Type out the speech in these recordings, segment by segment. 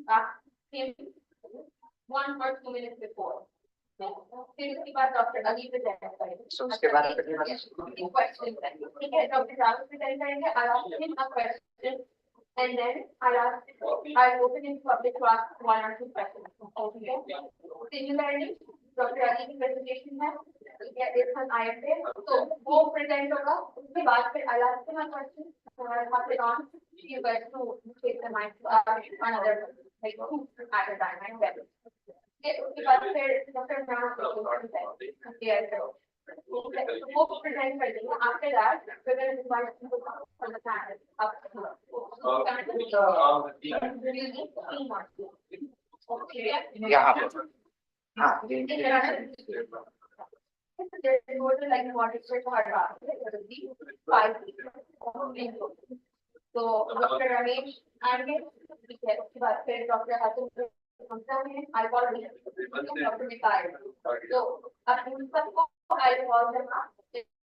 ask him 1 or 2 minutes before. फिर उसके बाद डॉक्टर अली प्रेजेंट करेंगे So उसके बाद क्वेश्चन करेंगे ठीक है डॉक्टर राहुल प्रेजेंट करेंगे I'll ask him a question and then I'll open in public to ask 1 or 2 questions. Okay. Similarly, doctor Ali की प्रेजेंटेशन है ठीक है इस वन आए थे तो वो प्रेजेंट होगा उसके बाद फिर I'll ask him a question and pass it on you guys to take the mic to another like at a time and then उसके बाद फिर डॉक्टर वो प्रेजेंट कर देंगे आफ्टर दैट फिर यहाँ पर हाँ like water so Dr. Ramesh आएंगे ठीक है उसके बाद फिर डॉक्टर हाथों I call Dr. Mikhail. So I'll call them up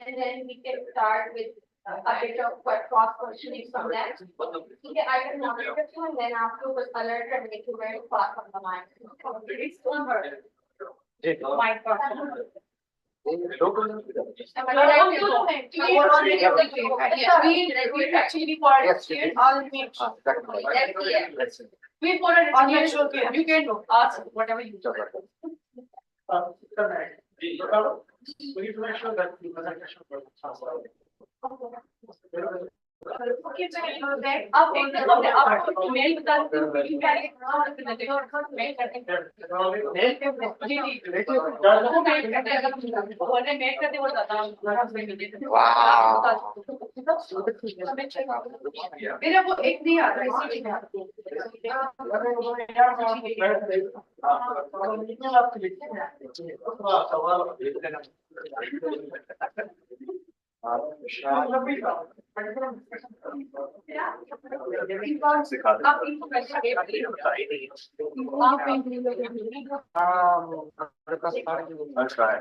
and then we can start with a bit of cross questioning from them. Okay, I can monitor you and then afterwards alert and make you very far from the mind. It's on her. My God. We actually here. I'll make sure. We put it on your show. You can ask whatever you want. We need to make sure that the presentation Okay, so आप एक आपको mail बता दीजिए कि क्या है और mail करते मेरा वो एक नहीं आता I'll try.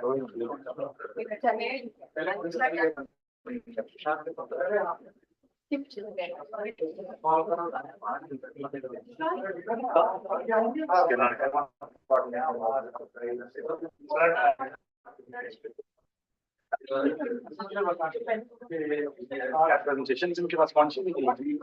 Presentation इनके पास कौन सी आपकी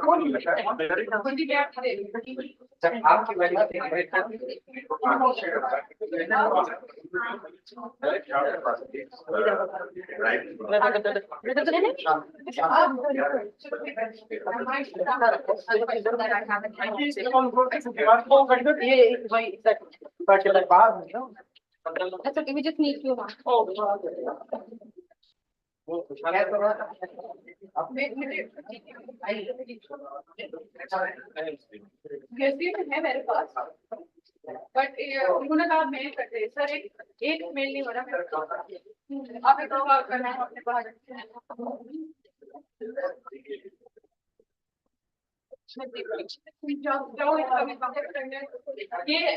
That's okay, we just need you. है मेरे पास बट उन्होंने कहा मेल करते हैं सर एक मेल नहीं हो रहा आप एक करना है अपने बाहर ये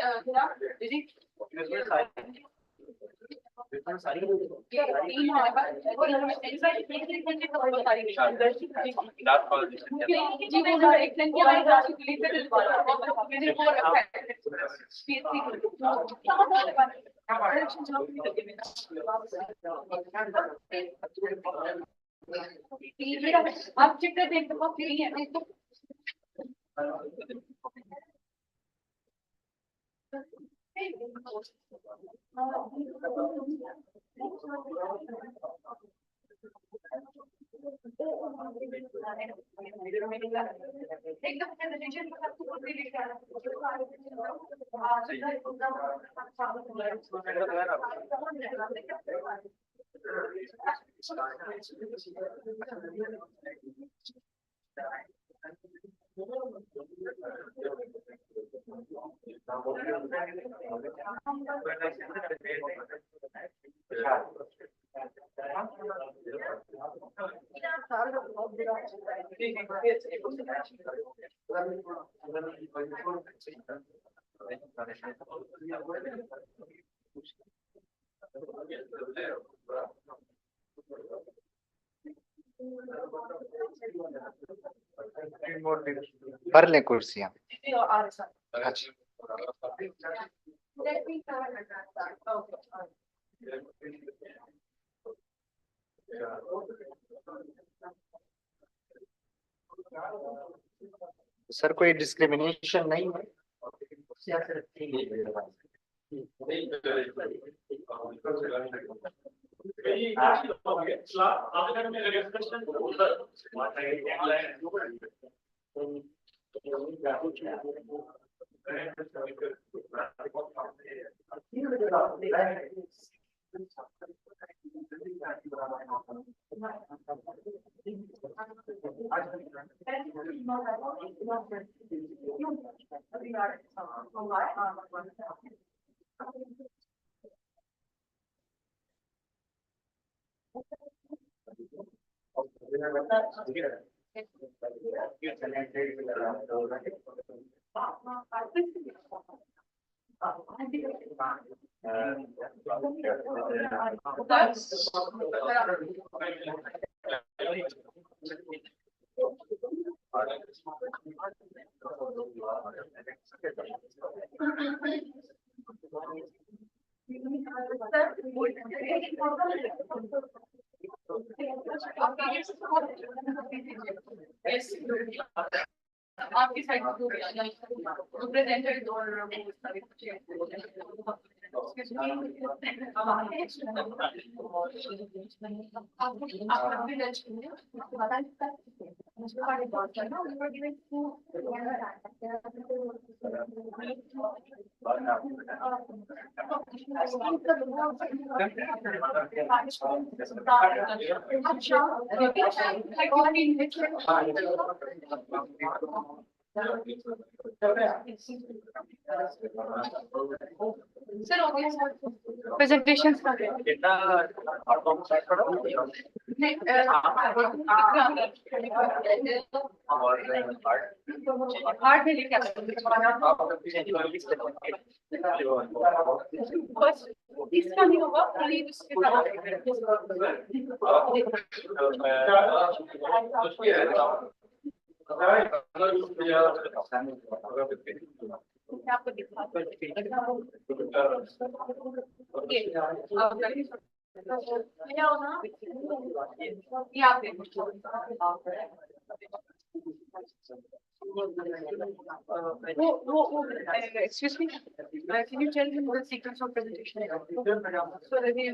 दीदी आप चेक कर देख तो फ्री है नहीं तो भर लें कुर्सियाँ। अच्छा Let me start. Okay. Sir कोई डिस्क्रिमिनेशन नहीं है। Yes. आपकी साइड प्रेजेंटेड और सर प्रेजेंटेशन हार्ड में लेके इसका नहीं होगा आपको दिखा excuse me, can you tell him the sequence of presentation so that he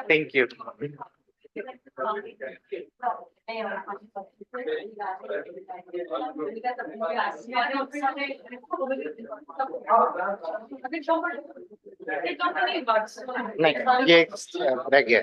Thank you. नहीं ये रह गया।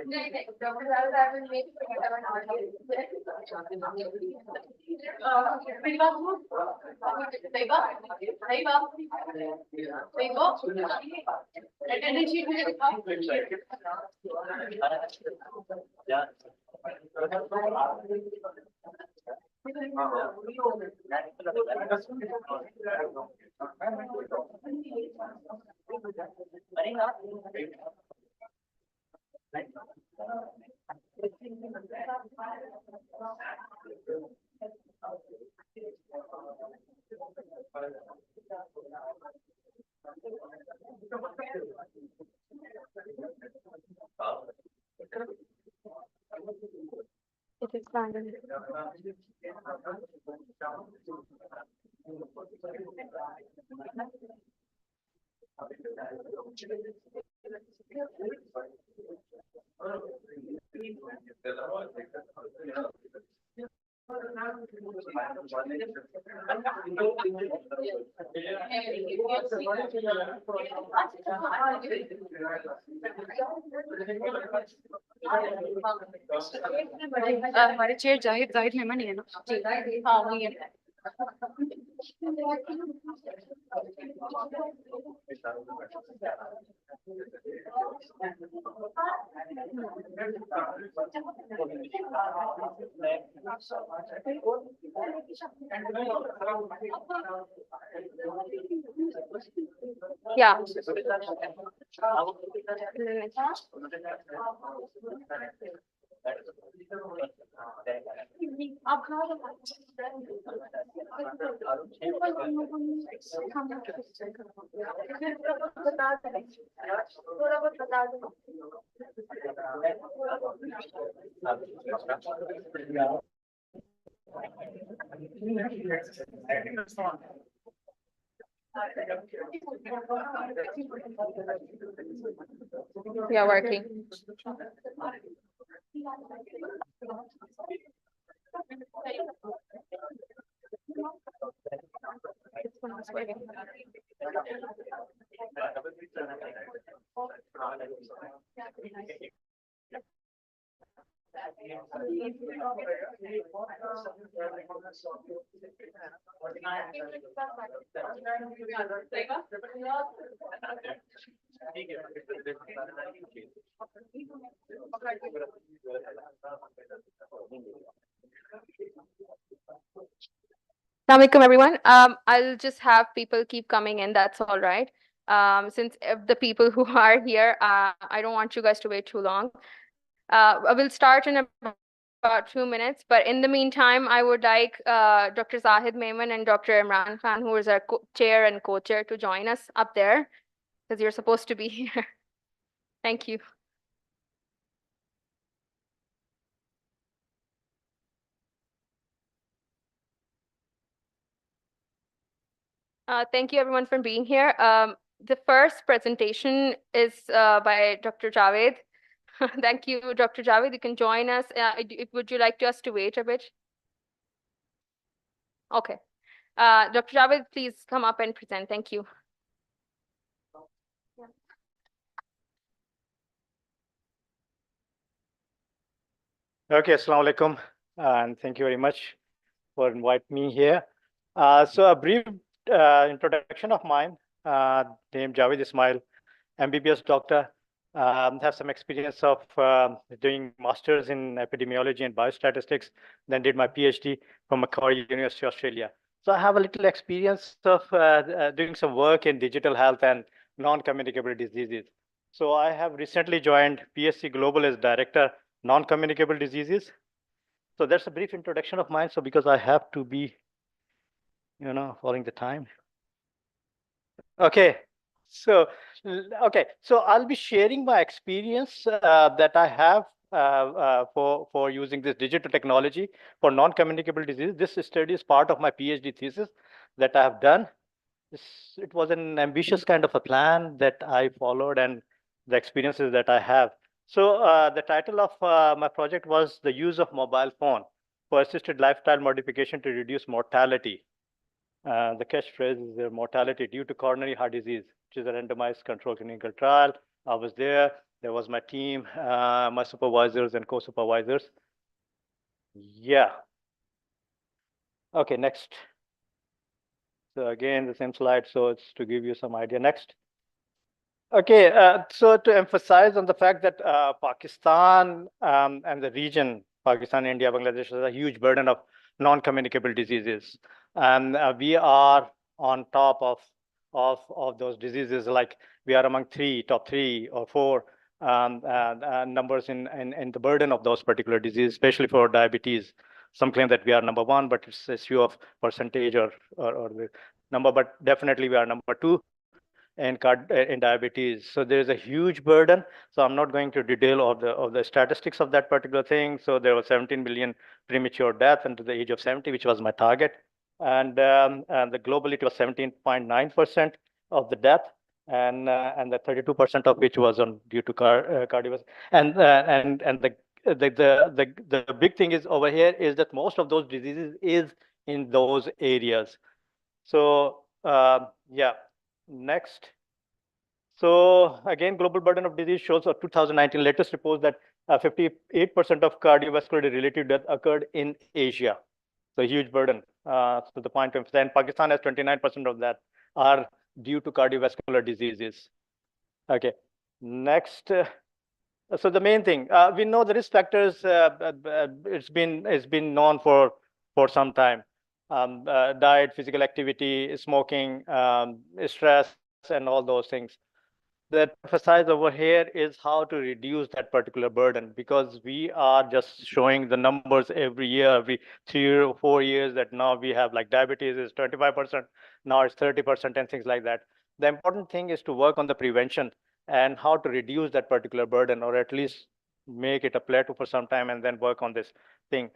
नहीं नहीं डॉक्टर साहब I will make whatever knowledge मेरी बात सुनो सही बात अटेंडेंस शीट मुझे दिखाओ It is random. हमारे चेयर जाहिद जाहिद मेमन नहीं है ना जी हाँ वही है क्या आप थोड़ा बहुत बता दो Yeah, working. Assalamualaikum everyone. I'll just have people keep coming in. That's all right. Since the people who are here, I don't want you guys to wait too long. I will start in about 2 minutes, but in the meantime, I would like Dr. Zahid Memon and Dr. Imran Khan, who is our chair and co-chair, to join us up there because you're supposed to be here. Thank you. Thank you everyone for being here. The first presentation is by Dr. Javed. Thank you, Dr. Javed. You can join us. Would you like us to wait a bit? Okay. Dr. Javed, please come up and present. Thank you. Okay, assalamu alaikum, and thank you very much for inviting me here. So a brief introduction of mine, named Javed Ismail, MBBS doctor, have some experience of doing masters in epidemiology and biostatistics, then did my PhD from Macquarie University, Australia. So I have a little experience of doing some work in digital health and non-communicable diseases. So I have recently joined PSC Global as Director, Non-Communicable Diseases. So that's a brief introduction of mine. So because I have to be, following the time. Okay. So I'll be sharing my experience that I have for using this digital technology for non-communicable disease. This study is part of my PhD thesis that I have done. It was an ambitious kind of a plan that I followed and the experiences that I have. So the title of my project was the use of mobile phone for assisted lifestyle modification to reduce mortality. The catchphrase is mortality due to coronary heart disease, which is a randomized controlled clinical trial. I was there. There was my team, my supervisors and co-supervisors. Yeah. Okay, next. So again, the same slide. So it's to give you some idea. Next. Okay, so to emphasize on the fact that Pakistan and the region, Pakistan, India, Bangladesh, has a huge burden of non-communicable diseases, and we are on top of those diseases. Like we are among top three or four numbers in the burden of those particular diseases, especially for diabetes. Some claim that we are number one, but it's a issue of percentage or the number. But definitely we are number two in diabetes. So there is a huge burden. So I'm not going to detail of the statistics of that particular thing. So there were 17 million premature deaths under the age of 70, which was my target. And the globally it was 17.9% of the death, and the 32% of which was due to cardiovascular. And the big thing is over here is that most of those diseases is in those areas. So yeah. Next. So again, global burden of disease shows a 2019 latest report that 58% of cardiovascular related death occurred in Asia. So huge burden. So the point to emphasize, and Pakistan has 29% of that are due to cardiovascular diseases. Okay. Next. So the main thing, we know the risk factors. It's been known for some time. Diet, physical activity, smoking, stress, and all those things. The emphasize over here is how to reduce that particular burden, because we are just showing the numbers every year, every 3 or 4 years, that now we have like diabetes is 25%, now it's 30% and things like that. The important thing is to work on the prevention and how to reduce that particular burden, or at least make it a plateau for some time and then work on this thing.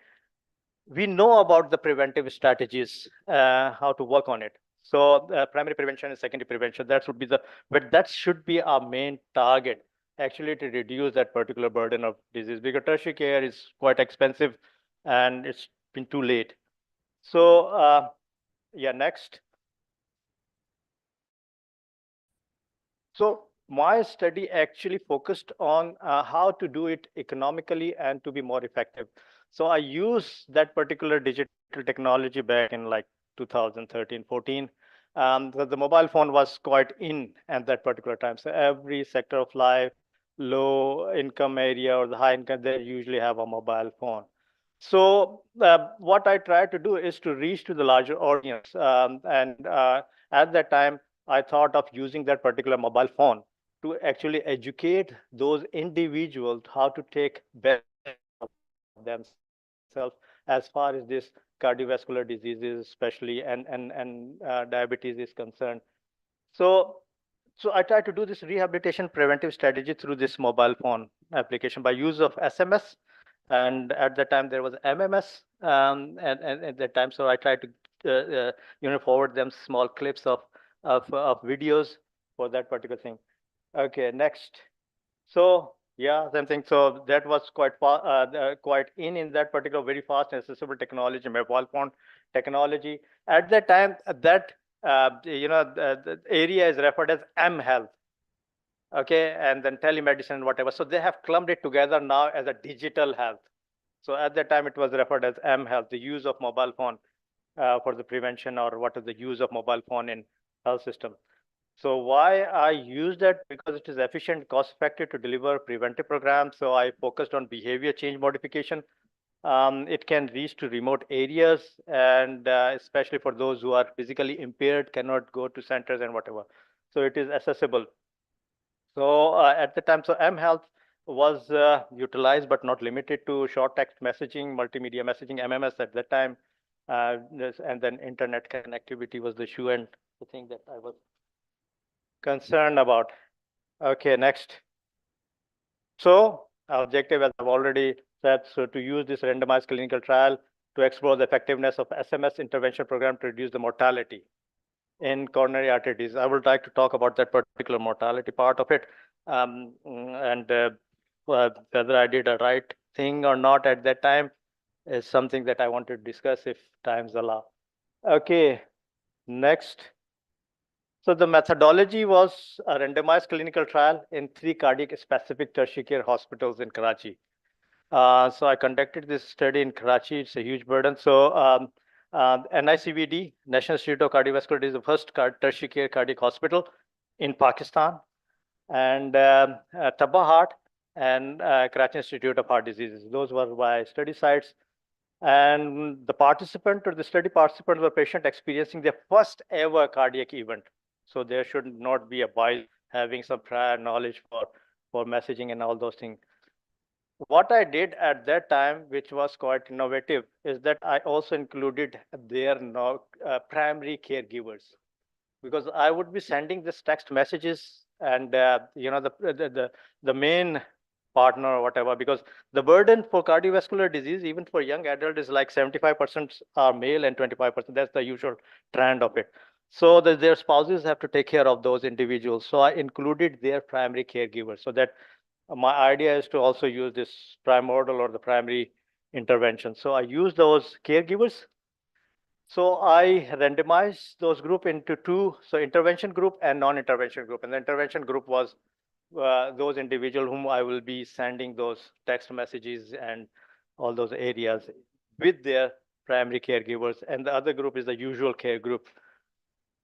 We know about the preventive strategies, how to work on it. So primary prevention and secondary prevention, that should be our main target, actually, to reduce that particular burden of disease, because tertiary care is quite expensive and it's been too late. So yeah, next. So my study actually focused on how to do it economically and to be more effective. So I used that particular digital technology back in like 2013, 14. The mobile phone was quite in at that particular time. So every sector of life, low income area or the high income, they usually have a mobile phone. So what I try to do is to reach to the larger audience. And at that time, I thought of using that particular mobile phone to actually educate those individuals how to take best of themselves as far as this cardiovascular diseases, especially and diabetes is concerned. So I try to do this rehabilitation preventive strategy through this mobile phone application by use of SMS. And at that time there was MMS, and at that time, so I tried to forward them small clips of videos for that particular thing. Okay, next. So yeah, same thing. So that was quite in that particular very fast and accessible technology, mobile phone technology. At that time, that the area is referred as mHealth. Okay, and then telemedicine and whatever. So they have clumped it together now as a digital health. So at that time, it was referred as mHealth, the use of mobile phone for the prevention, or what is the use of mobile phone in health system. So why I use that? Because it is efficient, cost effective to deliver preventive programs. So I focused on behavior change modification. It can reach to remote areas, and especially for those who are physically impaired, cannot go to centers and whatever. So it is accessible. So at the time, so mHealth was utilized but not limited to short text messaging, multimedia messaging, MMS at that time. And then internet connectivity was the issue and the thing that I was concerned about. Okay, next. So our objective, as I've already said, so to use this randomized clinical trial to explore the effectiveness of SMS intervention program to reduce the mortality in coronary artery disease. I would like to talk about that particular mortality part of it, and whether I did a right thing or not at that time is something that I want to discuss if times allow. Okay, next. So the methodology was a randomized clinical trial in 3 cardiac specific tertiary care hospitals in Karachi. So I conducted this study in Karachi. It's a huge burden. So NICVD, National Institute of Cardiovascular Disease, is the first tertiary care cardiac hospital in Pakistan, and Tabba Heart and Karachi Institute of Heart Diseases. Those were my study sites. And the participant or the study participants were patients experiencing their first ever cardiac event. So there should not be a bias having some prior knowledge for messaging and all those things. What I did at that time, which was quite innovative, is that I also included their primary caregivers, because I would be sending this text messages and the main partner or whatever, because the burden for cardiovascular disease, even for young adult, is like 75% are male and 25%. That's the usual trend of it. So that their spouses have to take care of those individuals. So I included their primary caregivers, so that my idea is to also use this primordial or the primary intervention. So I use those caregivers. So I randomized those group into 2, so intervention group and non-intervention group. And the intervention group was those individuals whom I will be sending those text messages and all those areas with their primary caregivers. And the other group is the usual care group.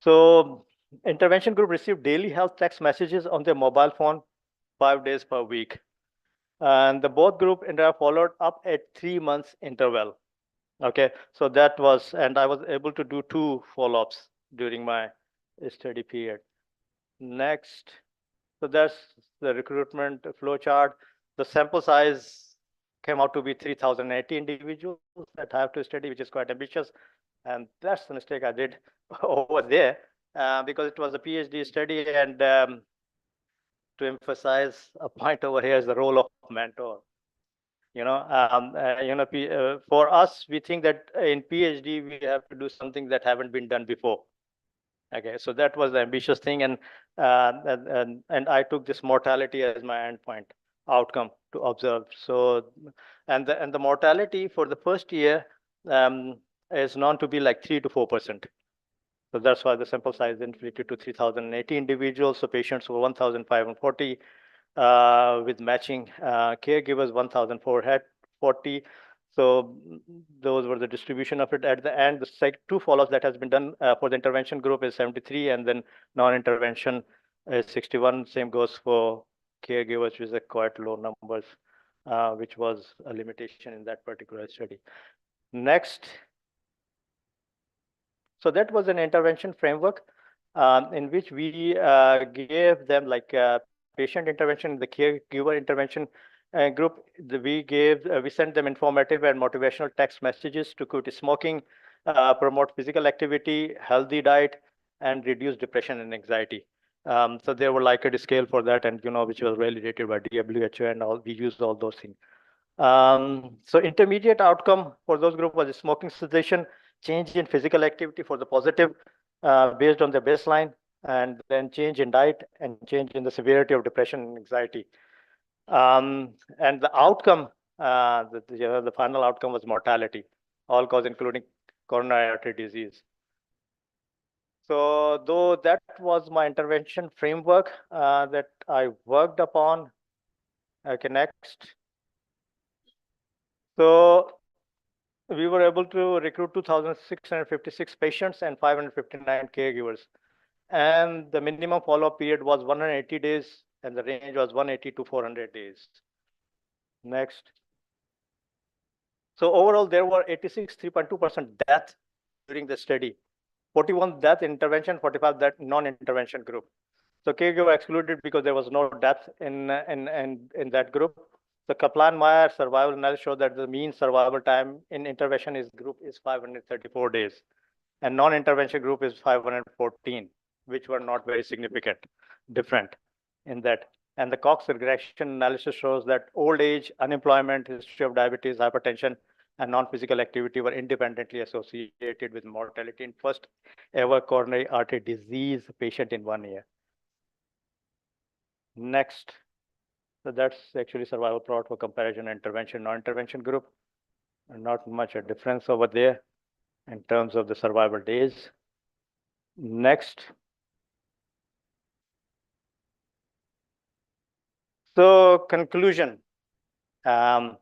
So intervention group received daily health text messages on their mobile phone 5 days per week. And the both group followed up at 3 months interval. Okay, so that was, and I was able to do 2 follow-ups during my study period. Next, so that's the recruitment flow chart. The sample size came out to be 3,080 individuals that I have to study, which is quite ambitious. And that's the mistake I did over there, because it was a PhD study, and to emphasize a point over here is the role of mentor. For us, we think that in PhD, we have to do something that haven't been done before. Okay, so that was the ambitious thing. And I took this mortality as my endpoint outcome to observe. So, and the mortality for the first year is known to be like 3 to 4%. So that's why the sample size inflated to 3,080 individuals. So patients were 1,540. With matching caregivers 1,440. So those were the distribution of it. At the end, the 2 follow-ups that has been done for the intervention group is 73, and then non-intervention is 61. Same goes for caregivers, which is a quite low numbers, which was a limitation in that particular study. Next. So that was an intervention framework in which we gave them like patient intervention, the caregiver intervention group. We sent them informative and motivational text messages to quit smoking, promote physical activity, healthy diet, and reduce depression and anxiety. So there were like a scale for that, and which was validated by WHO, and all. We used all those things. So intermediate outcome for those group was smoking cessation, change in physical activity for the positive based on the baseline, and then change in diet and change in the severity of depression and anxiety. And the outcome, the final outcome was mortality, all cause including coronary artery disease. So though that was my intervention framework that I worked upon. Okay, next. So we were able to recruit 2,656 patients and 559 caregivers. And the minimum follow-up period was 180 days, and the range was 180 to 400 days. Next. So overall, there were 86, 3.2% death during the study. 41 death in intervention, 45 death non-intervention group. So caregiver excluded because there was no death in that group. The Kaplan-Meier survival analysis showed that the mean survival time in intervention group is 534 days, and non-intervention group is 514, which were not very significant, different in that. And the Cox regression analysis shows that old age, unemployment, history of diabetes, hypertension, and non-physical activity were independently associated with mortality in first ever coronary artery disease patient in 1 year. Next. So that's actually survival plot for comparison intervention, non-intervention group. And not much a difference over there in terms of the survival days. Next. So conclusion. The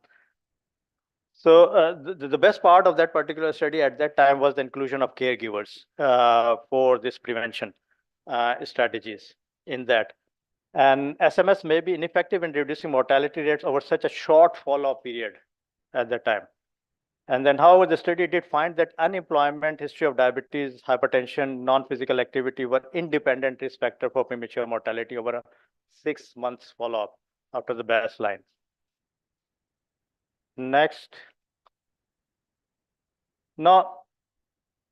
best part of that particular study at that time was the inclusion of caregivers for this prevention strategies in that. And SMS may be ineffective in reducing mortality rates over such a short follow-up period at that time. And then, however, the study did find that unemployment, history of diabetes, hypertension, non-physical activity were independent risk factor for premature mortality over a 6 months follow-up after the baseline. Next. Now,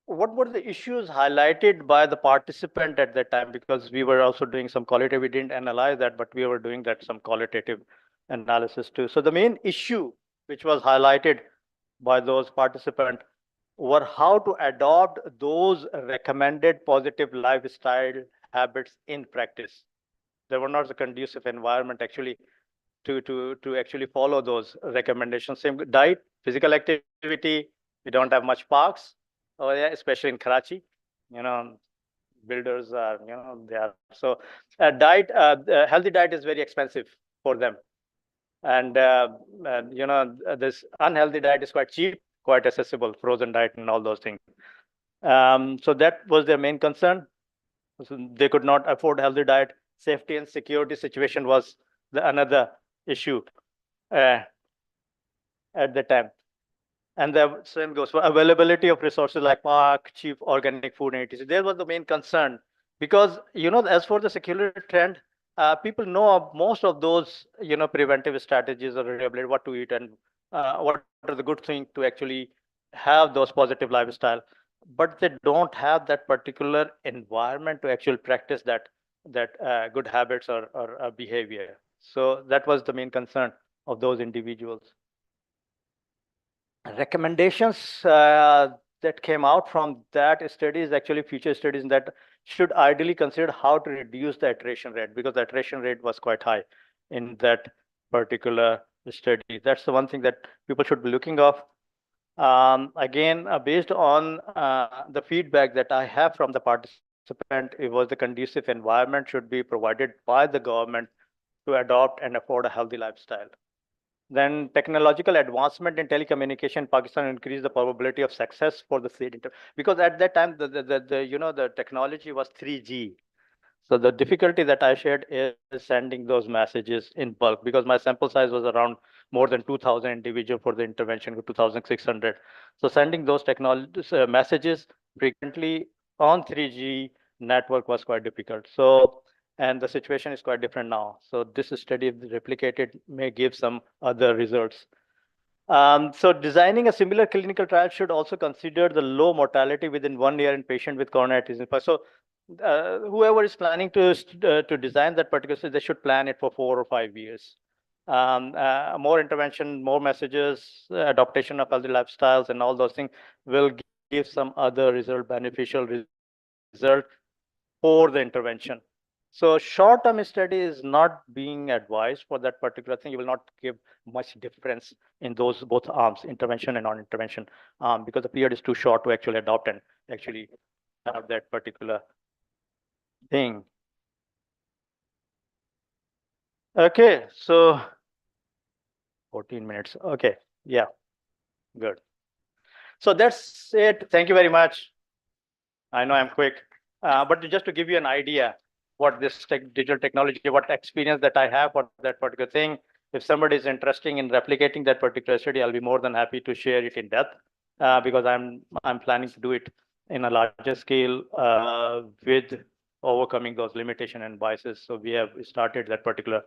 what were the issues highlighted by the participant at that time? Because we were also doing some qualitative, we didn't analyze that, but we were doing that some qualitative analysis too. So the main issue which was highlighted by those participants were how to adopt those recommended positive lifestyle habits in practice. There were not a conducive environment actually to actually follow those recommendations. Same diet, physical activity. We don't have much parks. Oh yeah, especially in Karachi. You know, builders are, you know, they are. So diet, healthy diet is very expensive for them. And you know, this unhealthy diet is quite cheap, quite accessible, frozen diet and all those things. So that was their main concern. So they could not afford healthy diet. Safety and security situation was another issue at the time. And the same goes for availability of resources like park, cheap organic food, and etc. There was the main concern because, you know, as for the secular trend, people know of most of those, you know, preventive strategies or rehabilitate what to eat and what are the good things to actually have those positive lifestyle, but they don't have that particular environment to actually practice that good habits or behavior. So that was the main concern of those individuals. Recommendations that came out from that study is actually future studies that should ideally consider how to reduce the iteration rate, because the iteration rate was quite high in that particular study. That's the one thing that people should be looking of. Again, based on the feedback that I have from the participant, it was the conducive environment should be provided by the government to adopt and afford a healthy lifestyle. Then technological advancement in telecommunication in Pakistan increased the probability of success for the state, because at that time the technology was 3G. So the difficulty that I shared is sending those messages in bulk, because my sample size was around more than 2,000 individual for the intervention, 2,600. So sending those messages frequently on 3G network was quite difficult. So, and the situation is quite different now. So this study, if replicated, may give some other results. So designing a similar clinical trial should also consider the low mortality within 1 year in patient with coronary artery disease. So whoever is planning to design that particular, they should plan it for 4 or 5 years. More intervention, more messages, adaptation of healthy lifestyles, and all those things will give some other beneficial result for the intervention. So short-term study is not being advised for that particular thing. You will not give much difference in those both arms, intervention and non-intervention, because the period is too short to actually adopt and actually have that particular thing. Okay, so 14 minutes. Okay, yeah, good. So that's it. Thank you very much. I know I'm quick, but just to give you an idea what this digital technology, what experience that I have for that particular thing. If somebody is interested in replicating that particular study, I'll be more than happy to share it in depth, because I'm planning to do it in a larger scale with overcoming those limitations and biases. So we have started that particular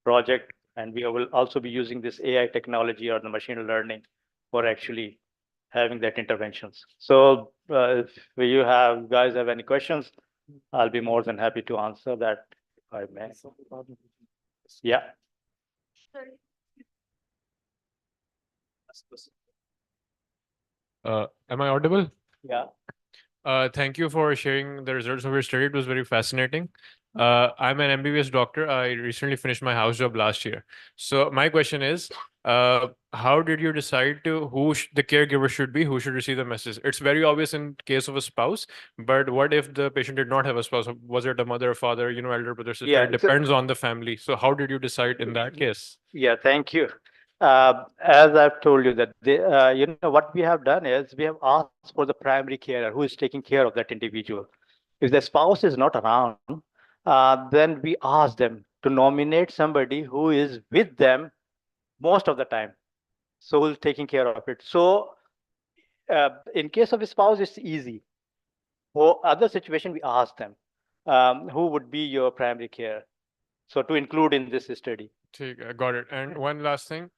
project, and we will also be using this AI technology or the machine learning for actually having that interventions. So if you guys have any questions, I'll be more than happy to answer that if I may. Yeah. Am I audible? Yeah. Thank you for sharing the results of your study. It was very fascinating. I'm an MBBS doctor. I recently finished my house job last year. So my question is, How did you decide to the caregiver should be, who should receive the message? It's very obvious in case of a spouse, but what if the patient did not have a spouse? Was it a mother, father, elder brother, sister? Yeah, It depends on the family. So how did you decide in that case? Yeah, thank you. As I've told you that what we have done is we have asked for the primary carer who is taking care of that individual. If the spouse is not around, then we ask them to nominate somebody who is with them most of the time. So who's taking care of it. So in case of a spouse, it's easy. For other situation, we ask them who would be your primary care. So to include in this study. I got it. And one last thing,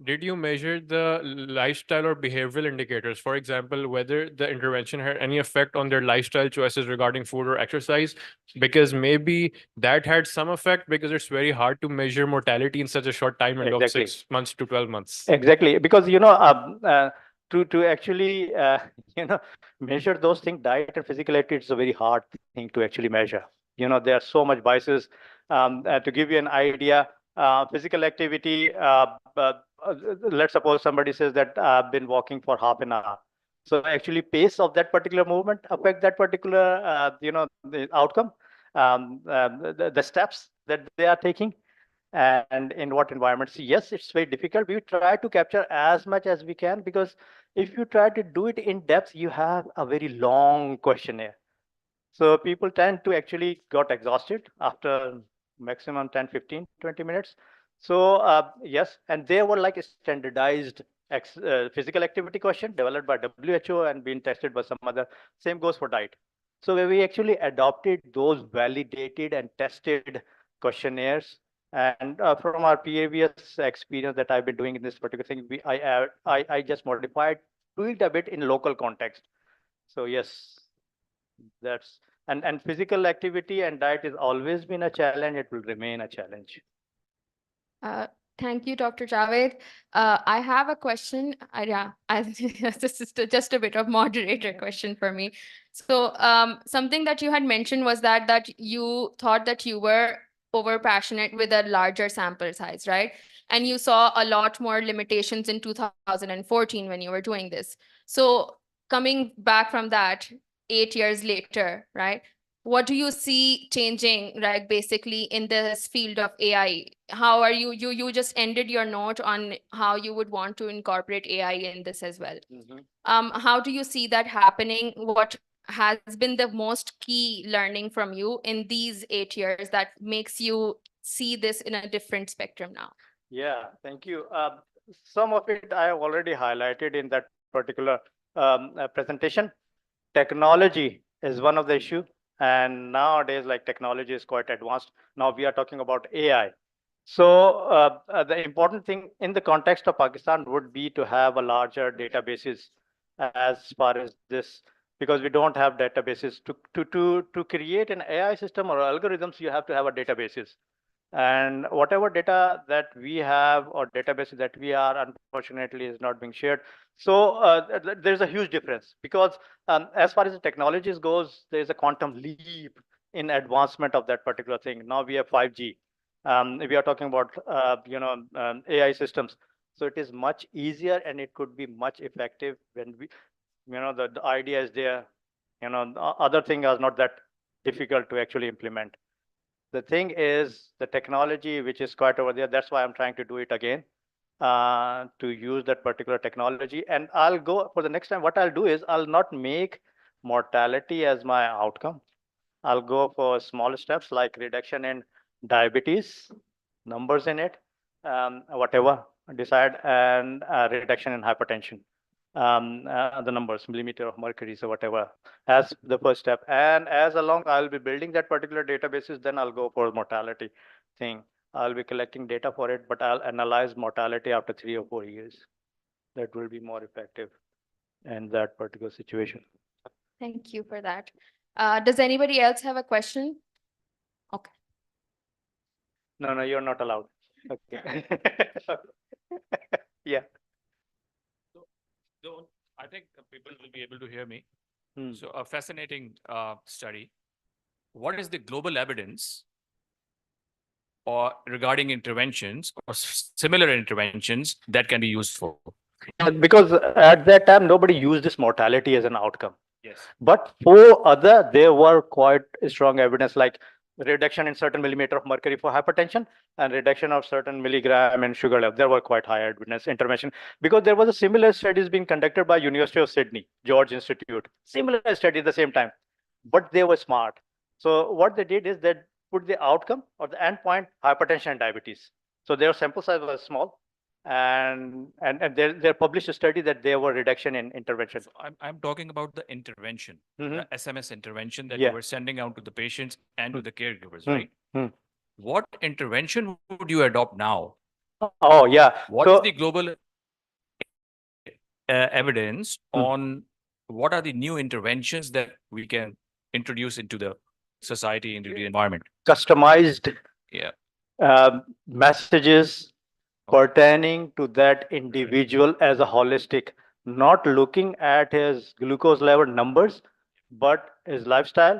did you measure the lifestyle or behavioral indicators? For example, whether the intervention had any effect on their lifestyle choices regarding food or exercise? Because maybe that had some effect, because it's very hard to measure mortality in such a short time window Exactly. of 6 months to 12 months. Exactly, because to actually measure those things, diet and physical activity is a very hard thing to actually measure. There are so much biases. To give you an idea, physical activity. Let's suppose somebody says that I've been walking for half an hour. So actually, pace of that particular movement affect that particular the outcome, the steps that they are taking. And in what environments. Yes, it's very difficult. We try to capture as much as we can, because if you try to do it in depth, you have a very long questionnaire. So people tend to actually got exhausted after maximum 10, 15, 20 minutes. So yes, and they were like a standardized physical activity question developed by WHO and being tested by some other. Same goes for diet. So we actually adopted those validated and tested questionnaires. And from our previous experience that I've been doing in this particular thing, I just modified, tweaked a bit in local context. So yes, that's and physical activity and diet has always been a challenge. It will remain a challenge. Thank you, Dr. Javed. I have a question. This is just a bit of moderator question for me. So something that you had mentioned was that you thought that you were over passionate with a larger sample size, right? And you saw a lot more limitations in 2014 when you were doing this. So coming back from that 8 years later, right? What do you see changing, right, basically in this field of AI? How are you just ended your note on how you would want to incorporate AI in this as well. How do you see that happening? What has been the most key learning from you in these 8 years that makes you see this in a different spectrum now? Yeah, thank you. Some of it I have already highlighted in that particular presentation. Technology is one of the issue. And nowadays, like technology is quite advanced. Now we are talking about AI. So the important thing in the context of Pakistan would be to have a larger databases as far as this, because we don't have databases. To create an AI system or algorithms, you have to have a databases. And whatever data that we have or databases that we are, unfortunately, is not being shared. So there's a huge difference, because as far as the technologies goes, there's a quantum leap in advancement of that particular thing. Now we have 5G. We are talking about AI systems. So it is much easier and it could be much effective when we, the idea is there. The other thing is not that difficult to actually implement. The thing is the technology, which is quite over there. That's why I'm trying to do it again, to use that particular technology. And I'll go for the next time. What I'll do is I'll not make mortality as my outcome. I'll go for small steps like reduction in diabetes, numbers in it, whatever decide, and reduction in hypertension. The numbers, millimeter of mercury, so whatever, as the first step. And as along, I'll be building that particular databases, then I'll go for mortality thing. I'll be collecting data for it, but I'll analyze mortality after 3 or 4 years. That will be more effective in that particular situation. Thank you for that. Does anybody else have a question? Okay. No, you're not allowed. Okay. Yeah. So I think people will be able to hear me. Hmm. So a fascinating study. What is the global evidence or regarding interventions or similar interventions that can be useful? Because at that time, nobody used this mortality as an outcome. Yes. But for other, there were quite strong evidence like reduction in certain millimeter of mercury for hypertension and reduction of certain milligram in sugar level. There were quite high evidence intervention because there was a similar studies being conducted by University of Sydney, George Institute, similar study at the same time, but they were smart. So what they did is they put the outcome or the endpoint hypertension and diabetes. So their sample size was small, and they published a study that there were reduction in intervention. So I'm talking about the intervention, Mhm. the SMS intervention that Yeah. you were sending out to the patients and to the caregivers, Hmm. right? Hmm. What intervention would you adopt now? Oh yeah. What is So the global evidence on what are the new interventions that we can introduce into the society, into the environment? customized Yeah. messages pertaining to that individual as a holistic, not looking at his glucose level numbers, but his lifestyle,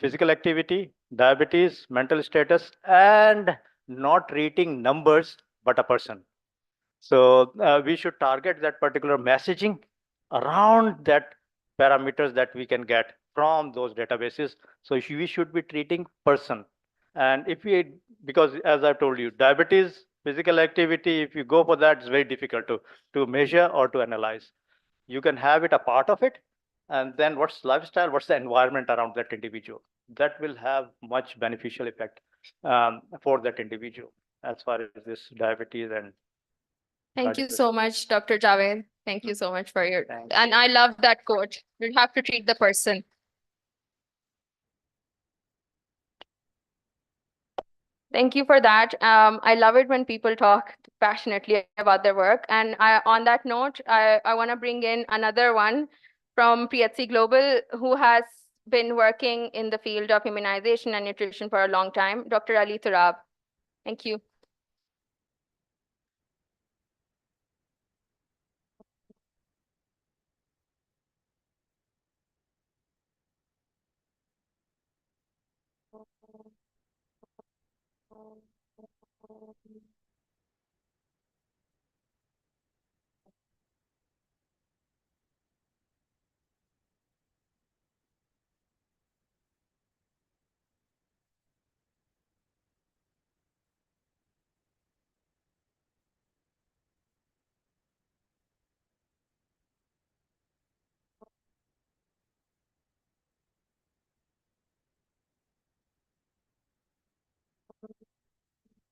physical activity, diabetes, mental status, and not treating numbers, but a person. So we should target that particular messaging around that parameters that we can get from those databases. So we should be treating person. And if we, because as I told you, diabetes, physical activity, if you go for that, it's very difficult to measure or to analyze. You can have it a part of it. And then what's lifestyle, what's the environment around that individual? That will have much beneficial effect for that individual as far as this diabetes and Thank you Radical. so much, Dr. Javed. Thank you so much for your, Thank and I love that quote. You have to treat the person. Thank you for that. I love it when people talk passionately about their work. And on that note, I want to bring in another one from PHC Global who has been working in the field of immunization and nutrition for a long time, Dr. Ali Turab. Thank you.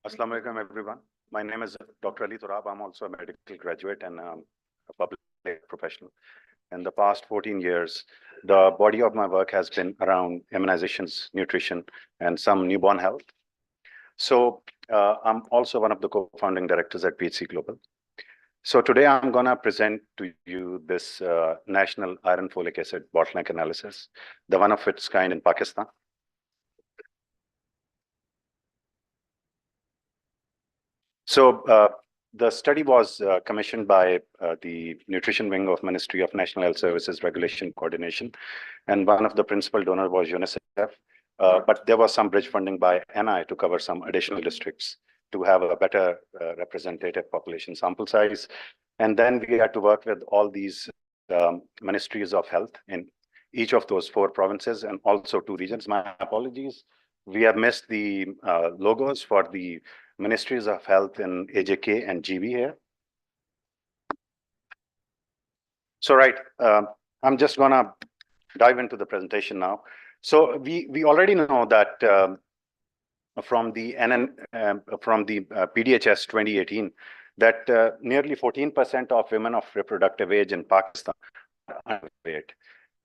Assalamu alaikum, everyone. My name is Dr. Ali Turab. I'm also a medical graduate and a public professional. In the past 14 years, the body of my work has been around immunizations, nutrition, and some newborn health. So I'm also one of the co-founding directors at PHC Global. So today I'm going to present to you this national iron folic acid bottleneck analysis, the one of its kind in Pakistan. So the study was commissioned by the Nutrition Wing of Ministry of National Health Services Regulation Coordination, and one of the principal donors was UNICEF. But there was some bridge funding by NI to cover some additional districts to have a better representative population sample size. And then we had to work with all these ministries of health in each of those 4 provinces and also 2 regions. My apologies. We have missed the logos for the Ministries of Health in AJK and GB here. So right, I'm just gonna dive into the presentation now. So we already know that from the PDHS 2018 that nearly 14% of women of reproductive age in Pakistan are underweight,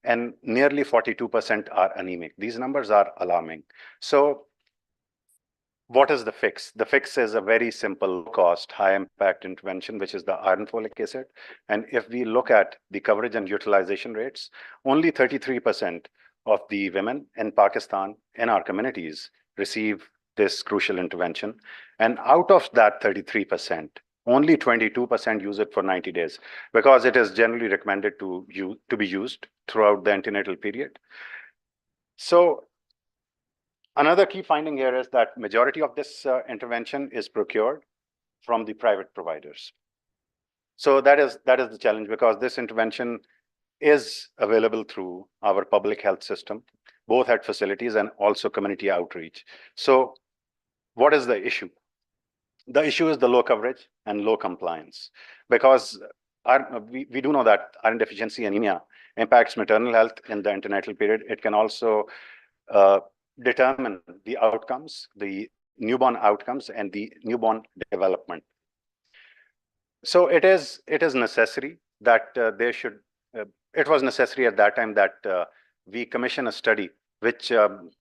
and nearly 42% are anemic. These numbers are alarming. So what is the fix? The fix is a very simple cost, high impact intervention, which is the iron folic acid. And if we look at the coverage and utilization rates, only 33% of the women in Pakistan in our communities receive this crucial intervention. And out of that 33%, only 22% use it for 90 days because it is generally recommended to be used throughout the antenatal period. So Another key finding here is that majority of this intervention is procured from the private providers. So that is the challenge, because this intervention is available through our public health system, both at facilities and also community outreach. So what is the issue? The issue is the low coverage and low compliance, because we do know that iron deficiency anemia impacts maternal health in the antenatal period. It can also determine the outcomes, the newborn outcomes, and the newborn development. So it is necessary that there should. It was necessary at that time that we commission a study which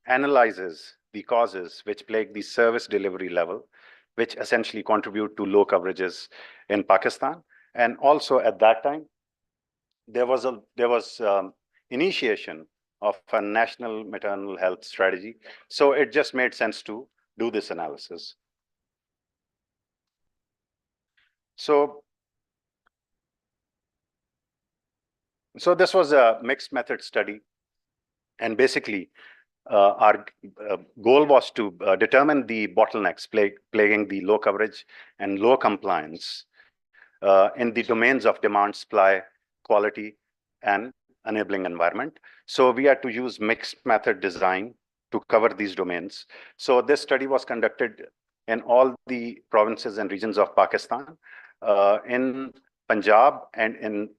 analyzes the causes which plague the service delivery level, which essentially contribute to low coverages in Pakistan. And also at that time, there was initiation of a national maternal health strategy. So it just made sense to do this analysis. So this was a mixed method study. And basically, our goal was to determine the bottlenecks plaguing the low coverage and low compliance in the domains of demand, supply, quality, and enabling environment. So we had to use mixed method design to cover these domains. So this study was conducted in all the provinces and regions of Pakistan, in Punjab and in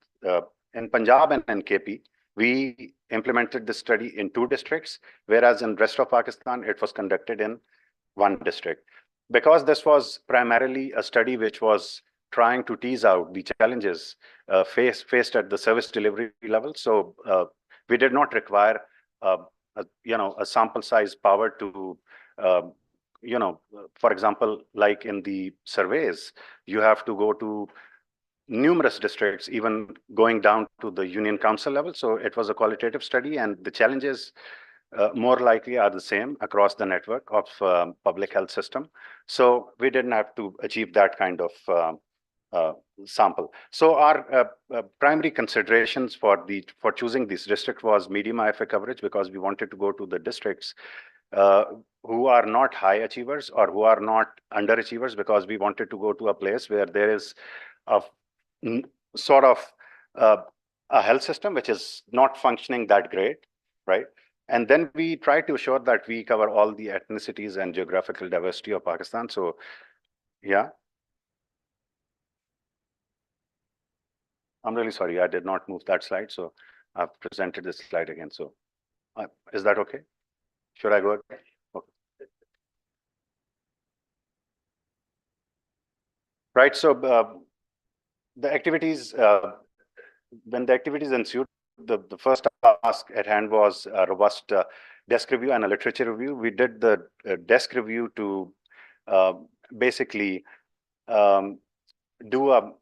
KP. We implemented the study in 2 districts, whereas in rest of Pakistan, it was conducted in 1 district. Because this was primarily a study which was trying to tease out the challenges faced at the service delivery level. So we did not require a sample size power to, for example, like in the surveys, you have to go to numerous districts, even going down to the union council level. So it was a qualitative study, and the challenges more likely are the same across the network of public health system. So we didn't have to achieve that kind of sample. So our primary considerations for choosing this district was medium IFA coverage, because we wanted to go to the districts who are not high achievers or who are not underachievers, because we wanted to go to a place where there is a sort of a health system which is not functioning that great, right? And then we try to ensure that we cover all the ethnicities and geographical diversity of Pakistan. So, yeah. I'm really sorry, I did not move that slide. So I've presented this slide again. So is that okay? Should I go ahead? Okay. Right, so the activities, when the activities ensued, the first task at hand was a robust desk review and a literature review. We did the desk review to basically do a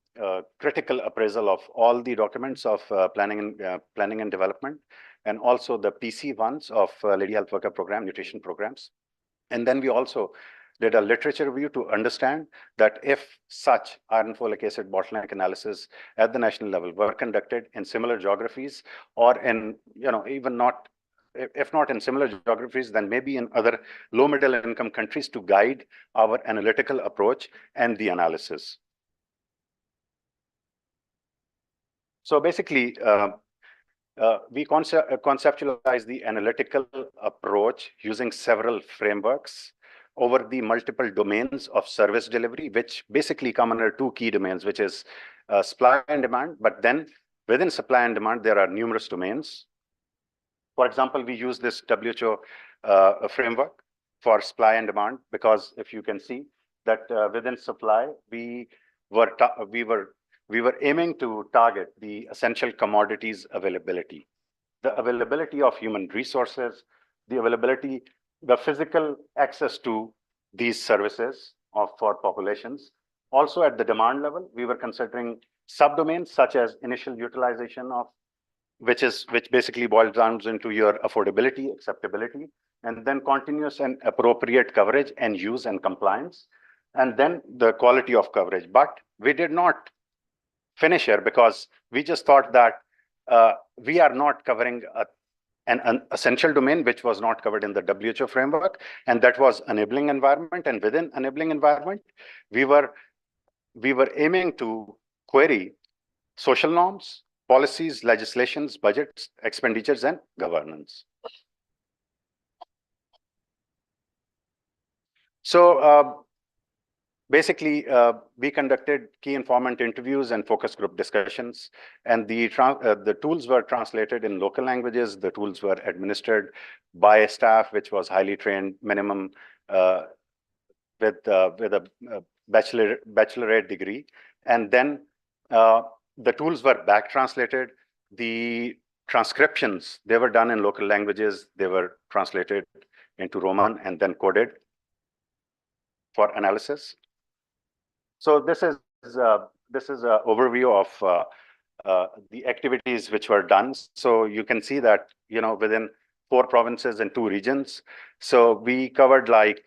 critical appraisal of all the documents of planning and development, and also the PC ones of Lady Health Worker Program, nutrition programs. And then we also did a literature review to understand that if such iron folic acid bottleneck analysis at the national level were conducted in similar geographies, or in, even not, if not in similar geographies, then maybe in other low middle income countries, to guide our analytical approach and the analysis. So basically, we conceptualize the analytical approach using several frameworks over the multiple domains of service delivery, which basically come under 2 key domains, which is supply and demand. But then within supply and demand, there are numerous domains. For example, we use this WHO framework for supply and demand, because if you can see that within supply, we were aiming to target the essential commodities availability, the availability of human resources, the physical access to these services for populations. Also at the demand level, we were considering subdomains such as initial utilization of, which basically boils down into your affordability, acceptability, and then continuous and appropriate coverage and use and compliance, and then the quality of coverage. But we did not finish here, because we just thought that we are not covering an essential domain which was not covered in the WHO framework, and that was enabling environment. And within enabling environment, we were aiming to query social norms, policies, legislations, budgets, expenditures, and governance. So basically, we conducted key informant interviews and focus group discussions, and the tools were translated in local languages. The tools were administered by a staff which was highly trained, minimum with a bachelorate degree, and then the tools were back translated. The transcriptions, they were done in local languages. They were translated into Roman and then coded for analysis. So this is an overview of the activities which were done. So you can see that, you know, within 4 provinces and 2 regions. So we covered like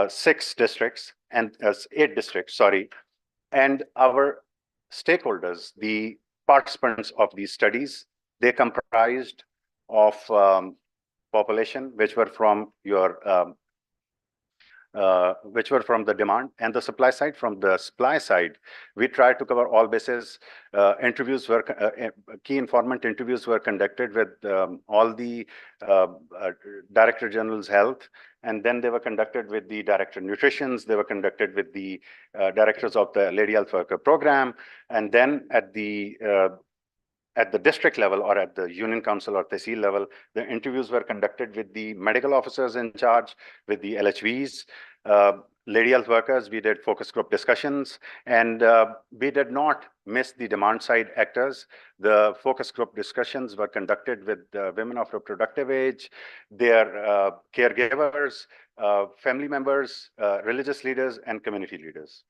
6 districts and 8 districts, sorry. And our stakeholders, the participants of these studies, they comprised of population which were from your which were from the demand and the supply side. From the supply side, we tried to cover all bases. Interviews were key informant interviews were conducted with all the Director General's health, and then they were conducted with the Director Nutrition. They were conducted with the directors of the Lady Health Worker Program, and then at the district level or at the Union Council or Tehsil level, the interviews were conducted with the medical officers in charge, with the LHVs, lady health workers. We did focus group discussions, and we did not miss the demand side actors. The focus group discussions were conducted with women of reproductive age, their caregivers, family members, religious leaders, and community leaders.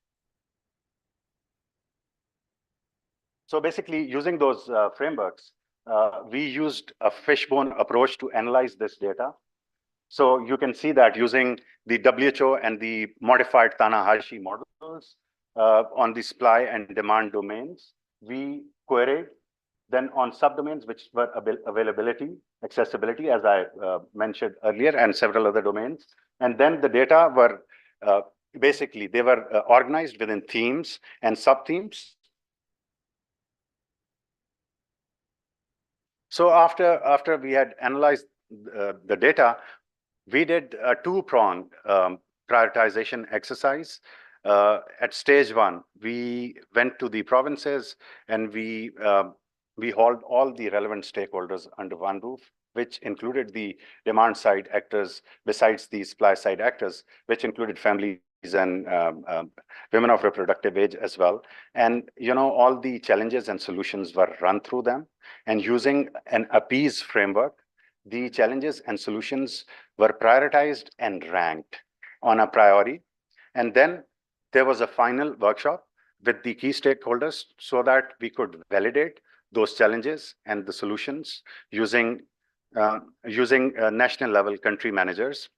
So basically, using those frameworks, we used a fishbone approach to analyze this data. So you can see that using the WHO and the modified Tanahashi models on the supply and demand domains, we queried. Then on subdomains, which were availability, accessibility, as I mentioned earlier, and several other domains. And then the data were basically, they were organized within themes and sub-themes. So after we had analyzed the data, we did a 2-pronged prioritization exercise. At stage 1, we went to the provinces and we hauled all the relevant stakeholders under one roof, which included the demand side actors besides the supply side actors, which included families and women of reproductive age as well. And, you know, all the challenges and solutions were run through them. And using an APPEASE framework, the challenges and solutions were prioritized and ranked on a priority. And then there was a final workshop with the key stakeholders so that we could validate those challenges and the solutions using national level country managers.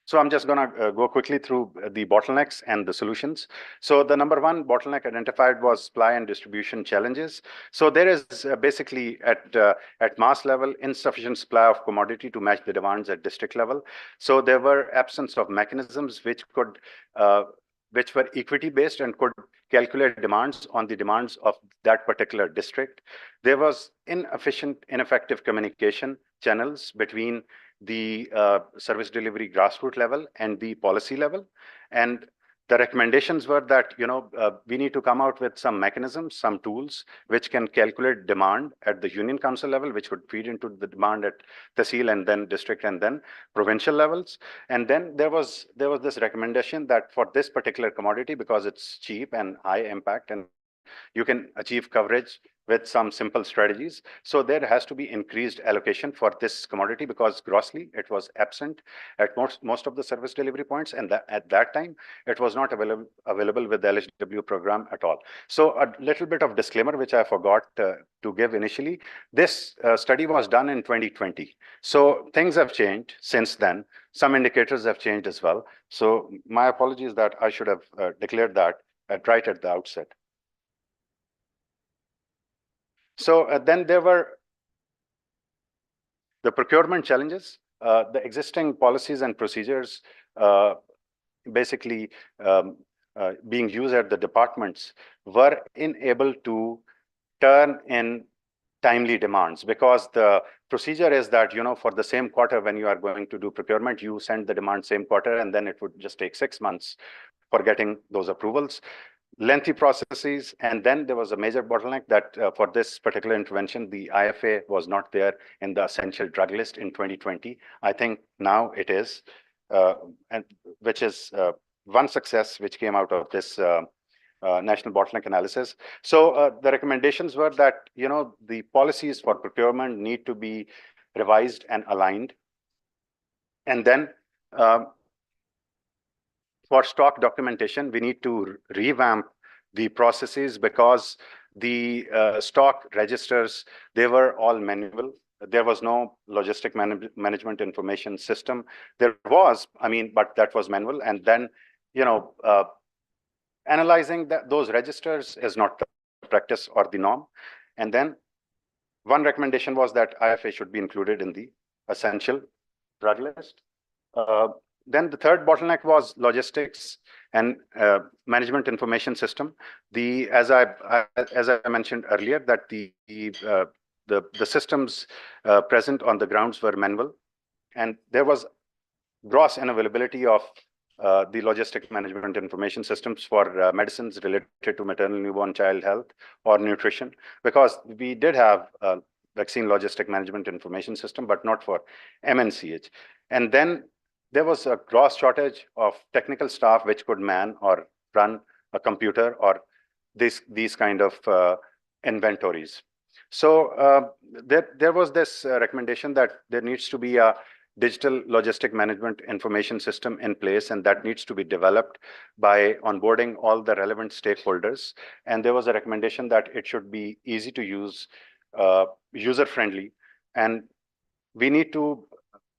So I'm just going to go quickly through the bottlenecks and the solutions. So the number 1 bottleneck identified was supply and distribution challenges. So there is basically at mass level insufficient supply of commodity to match the demands at district level. So there were absence of mechanisms which could which were equity based and could calculate demands on the demands of that particular district. There was ineffective communication channels between the service delivery grassroots level and the policy level. And the recommendations were that, you know, we need to come out with some mechanisms, some tools, which can calculate demand at the Union Council level, which would feed into the demand at Tehsil and then district and then provincial levels. And then there was this recommendation that for this particular commodity, because it's cheap and high impact and you can achieve coverage with some simple strategies. So there has to be increased allocation for this commodity because grossly it was absent at most of the service delivery points. And at that time, it was not available with the LHW program at all. So a little bit of disclaimer, which I forgot to give initially. This study was done in 2020. So things have changed since then. Some indicators have changed as well. So my apologies that I should have declared that right at the outset. So then there were the procurement challenges. The existing policies and procedures basically being used at the departments were unable to turn in timely demands, because the procedure is that, for the same quarter, when you are going to do procurement, you send the demand same quarter, and then it would just take 6 months for getting those approvals. Lengthy processes. And then there was a major bottleneck that for this particular intervention, the IFA was not there in the essential drug list in 2020. I think now it is, and which is one success which came out of this national bottleneck analysis. So the recommendations were that, the policies for procurement need to be revised and aligned. And then for stock documentation, we need to revamp the processes, because the stock registers, they were all manual. There was no logistic management information system. There was, but that was manual. And then, analyzing those registers is not the practice or the norm. And then one recommendation was that IFA should be included in the essential drug list. Then the third bottleneck was logistics and management information system. As I mentioned earlier, that the systems present on the grounds were manual, and there was gross unavailability of the logistic management information systems for medicines related to maternal newborn child health or nutrition, because we did have vaccine logistic management information system, but not for MNCH. And then there was a gross shortage of technical staff which could man or run a computer or these kind of inventories. So there was this recommendation that there needs to be a digital logistic management information system in place, and that needs to be developed by onboarding all the relevant stakeholders. And there was a recommendation that it should be easy to use, user-friendly, and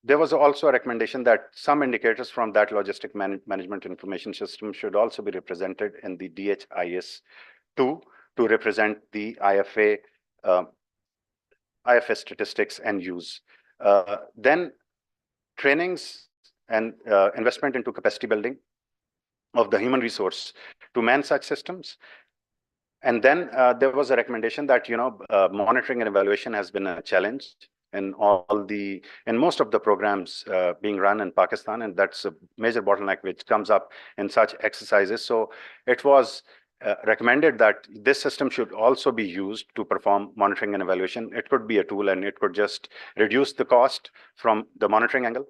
there was also a recommendation that some indicators from that logistic management information system should also be represented in the DHIS2 to represent the IFA statistics and use. Then trainings and investment into capacity building of the human resource to man such systems. And then there was a recommendation that, monitoring and evaluation has been a challenge in most of the programs being run in Pakistan, and that's a major bottleneck which comes up in such exercises. So it was recommended that this system should also be used to perform monitoring and evaluation. It could be a tool, and it could just reduce the cost from the monitoring angle.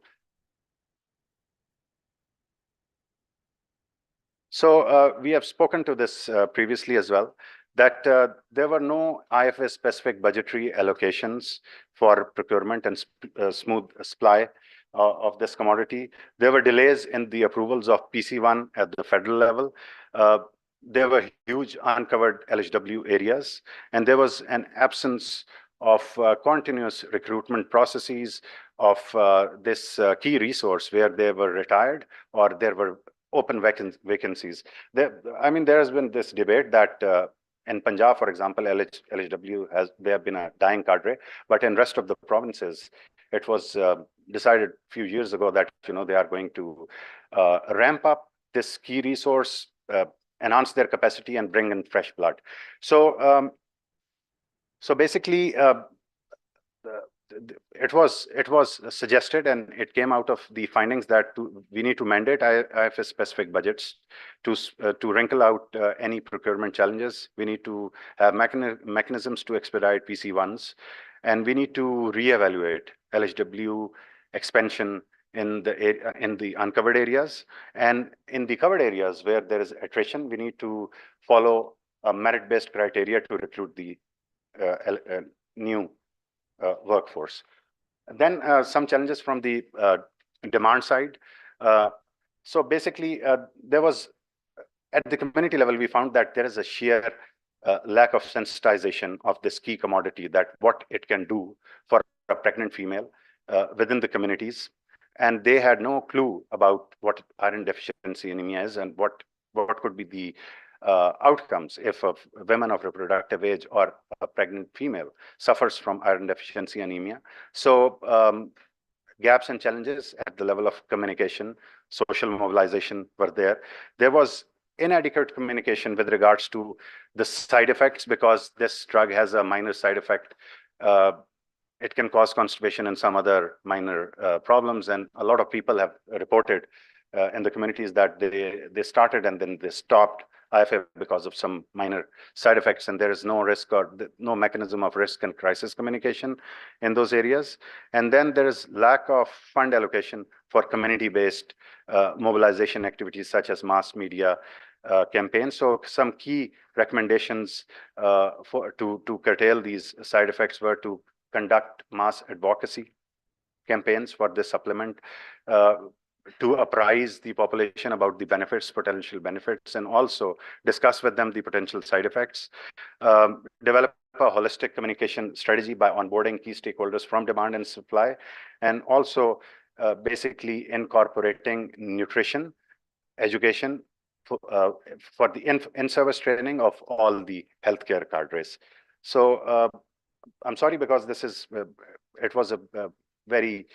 So we have spoken to this previously as well, that there were no IFA specific budgetary allocations for procurement and smooth supply of this commodity. There were delays in the approvals of PC1 at the federal level. There were huge uncovered LHW areas, and there was an absence of continuous recruitment processes of this key resource where they were retired or there were open vacancies. There has been this debate that in Punjab, for example, LHW they have been a dying cadre, but in rest of the provinces, it was decided a few years ago that they are going to ramp up this key resource, enhance their capacity, and bring in fresh blood. So basically, it was suggested, and it came out of the findings that we need to mandate IFA specific budgets to wrinkle out any procurement challenges. We need to have mechanisms to expedite PC1s, and we need to reevaluate LHW expansion in the uncovered areas, and in the covered areas where there is attrition, we need to follow a merit-based criteria to recruit the new workforce. Then some challenges from the demand side. So basically, there was, at the community level, we found that there is a sheer lack of sensitization of this key commodity, that what it can do for a pregnant female within the communities. And they had no clue about what iron deficiency anemia is and what could be the outcomes if a women of reproductive age or a pregnant female suffers from iron deficiency anemia. So gaps and challenges at the level of communication, social mobilization were there. There was inadequate communication with regards to the side effects, because this drug has a minor side effect. It can cause constipation and some other minor problems. And a lot of people have reported in the communities that they started and then they stopped IFA because of some minor side effects, and there is no risk or no mechanism of risk and crisis communication in those areas. And then there is lack of fund allocation for community-based mobilization activities such as mass media campaigns. So some key recommendations to curtail these side effects were to conduct mass advocacy campaigns for this supplement, to apprise the population about the benefits, potential benefits, and also discuss with them the potential side effects. Develop a holistic communication strategy by onboarding key stakeholders from demand and supply, and also basically incorporating nutrition education for the in-service training of all the healthcare cadres. So I'm sorry, because this is, it was a we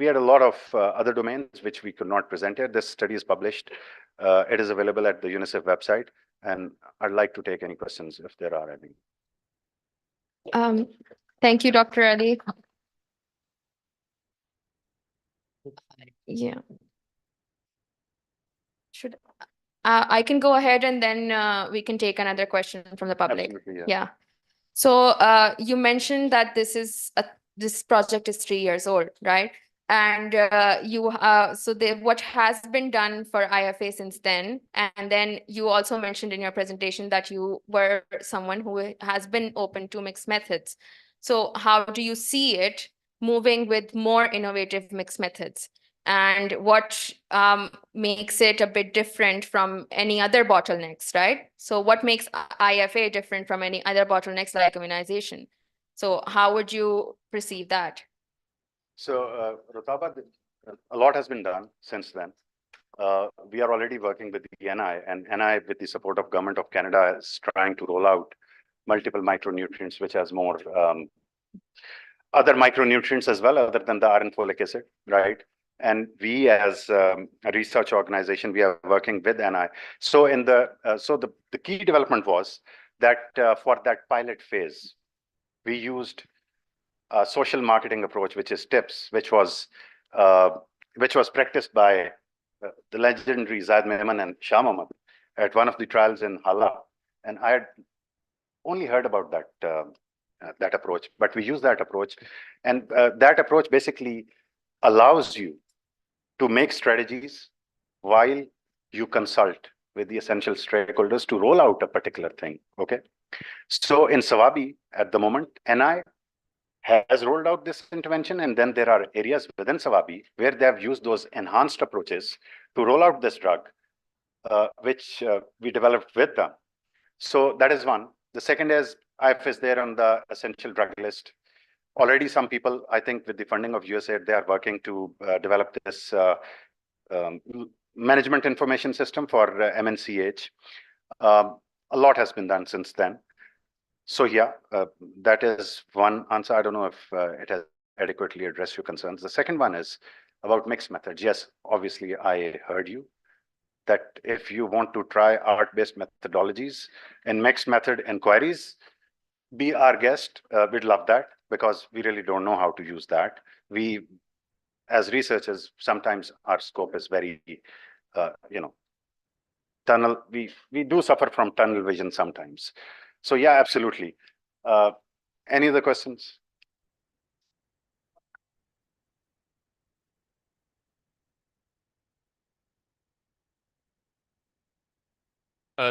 had a lot of other domains which we could not present here. This study is published. It is available at the UNICEF website, and I'd like to take any questions if there are any. Thank you, Dr. Ali. Yeah. Should I can go ahead and then we can take another question from the public. Absolutely, yeah. Yeah. So you mentioned that this project is 3 years old, right? And what has been done for IFA since then? And then you also mentioned in your presentation that you were someone who has been open to mixed methods. So how do you see it moving with more innovative mixed methods? And what makes it a bit different from any other bottlenecks, right? So what makes IFA different from any other bottlenecks like immunization? So how would you perceive that? So Rutaba, a lot has been done since then. We are already working with the NI, and NI, with the support of Government of Canada, is trying to roll out multiple micronutrients, which has more other micronutrients as well, other than the iron folic acid, right? And we, as a research organization, we are working with NI. So in the key development was that for that pilot phase, we used a social marketing approach, which is TIPS, which was practiced by the legendary Zaid Mehman and Shah Mohammad at one of the trials in Hala. And I had only heard about that approach, but we use that approach, and that approach basically allows you to make strategies while you consult with the essential stakeholders to roll out a particular thing. Okay, so in Sawabi at the moment, NI has rolled out this intervention, and then there are areas within Sawabi where they have used those enhanced approaches to roll out this drug, which we developed with them. So that is one. The second is IF is there on the essential drug list. Already some people, I think with the funding of USAID, they are working to develop this management information system for MNCH. A lot has been done since then. So yeah, that is one answer. I don't know if it has adequately addressed your concerns. The second one is about mixed methods. Yes, obviously I heard you that if you want to try art-based methodologies and mixed method inquiries, be our guest. We'd love that, because we really don't know how to use that. We, as researchers, sometimes our scope is very, tunnel. We do suffer from tunnel vision sometimes. So yeah, absolutely. Any other questions?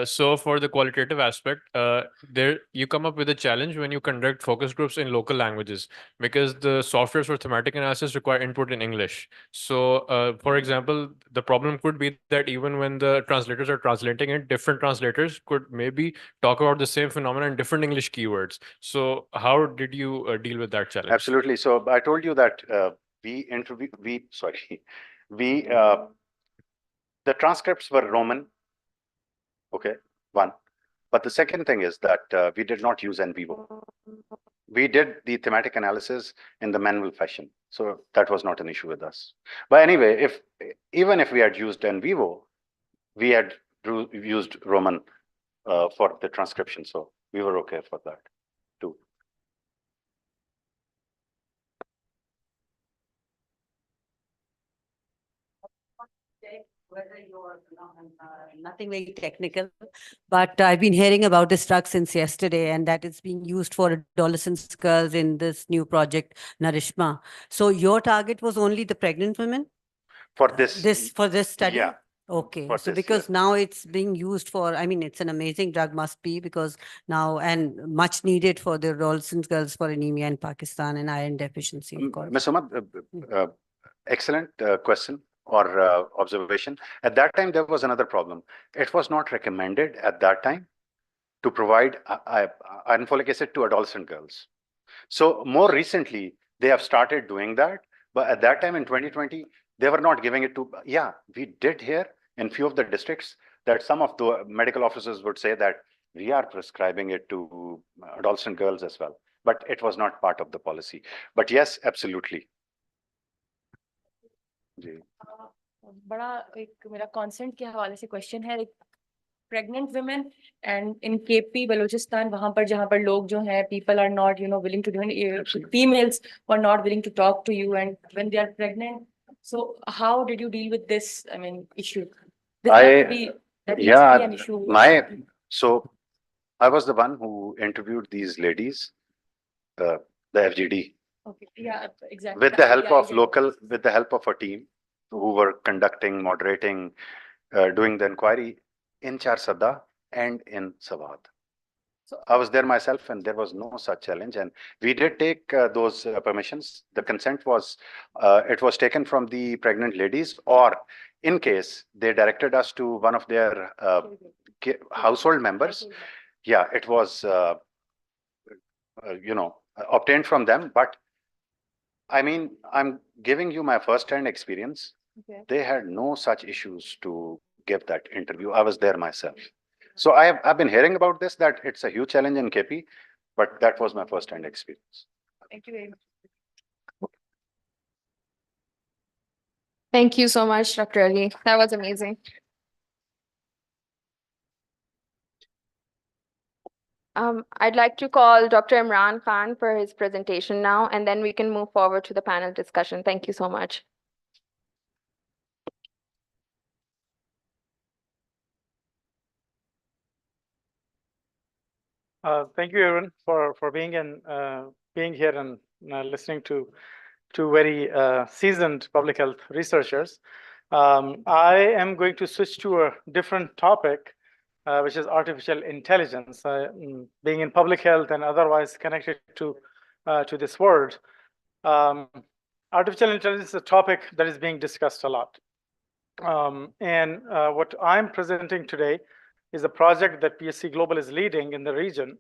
So for the qualitative aspect, there you come up with a challenge when you conduct focus groups in local languages, because the softwares for thematic analysis require input in English. So for example, the problem could be that even when the translators are translating it, different translators could maybe talk about the same phenomenon in different English keywords. So how did you deal with that challenge? Absolutely. So I told you that the transcripts were Roman. Okay, one. But the second thing is that we did not use in vivo. We did the thematic analysis in the manual fashion. So that was not an issue with us. But anyway, even if we had used in vivo, we had used Roman for the transcription. So we were okay for that too. Whether you're nothing very technical, but I've been hearing about this drug since yesterday, and that it's being used for adolescent girls in this new project, Narishma. So your target was only the pregnant women? For this, For this study? yeah. Okay, For so this, because yeah. now it's being used for, I mean, it's an amazing drug must be, because now, and much needed for the adolescent girls for anemia in Pakistan and iron deficiency, of course. Ms. Umad, excellent question or observation. At that time, there was another problem. It was not recommended at that time to provide iron folic acid to adolescent girls. So more recently, they have started doing that. But at that time in 2020, they were not giving it to, yeah, we did hear in few of the districts that some of the medical officers would say that we are prescribing it to adolescent girls as well. But it was not part of the policy. But yes, absolutely. जी. बड़ा एक मेरा consent के हवाले से question है, pregnant women and in KP Balochistan वहाँ पर जहाँ पर लोग जो हैं people are not willing to do, females who are not willing to talk to you, and when they are pregnant, so how did you deal with this, I mean, issue? That must be an issue. So I was the one who interviewed these ladies, the FGD. Okay, yeah, exactly. With the help of with the help of a team who were conducting, moderating, doing the inquiry in Charsadda and in Sawad. So I was there myself, and there was no such challenge. And we did take those permissions. The consent was, it was taken from the pregnant ladies, or in case they directed us to one of their household members. Yeah, it was, obtained from them. But I mean, I'm giving you my first-hand experience. Okay. They had no such issues to give that interview. I was there myself. So I've been hearing about this, that it's a huge challenge in KP, but that was my first-hand experience. Thank you very much. Thank you so much, Dr. Ali. That was amazing. I'd like to call Dr. Imran Khan for his presentation now, and then we can move forward to the panel discussion. Thank you so much. Thank you, everyone, for being here and listening to very seasoned public health researchers. I am going to switch to a different topic, which is artificial intelligence. Being in public health and otherwise connected to this world, artificial intelligence is a topic that is being discussed a lot. And what I'm presenting today is a project that PSC Global is leading in the region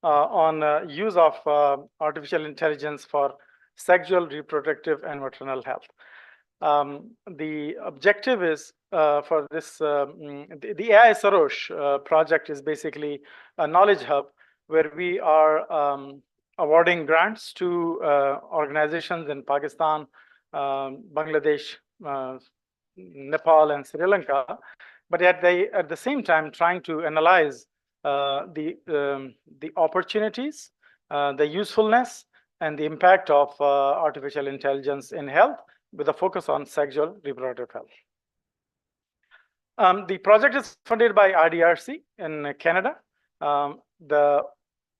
on use of artificial intelligence for sexual, reproductive, and maternal health. The objective is for this, the AI Sarosh project is basically a knowledge hub where we are awarding grants to organizations in Pakistan, Bangladesh, Nepal, and Sri Lanka, but at the same time trying to analyze the opportunities, the usefulness, and the impact of artificial intelligence in health, with a focus on sexual reproductive health. The project is funded by IDRC in Canada.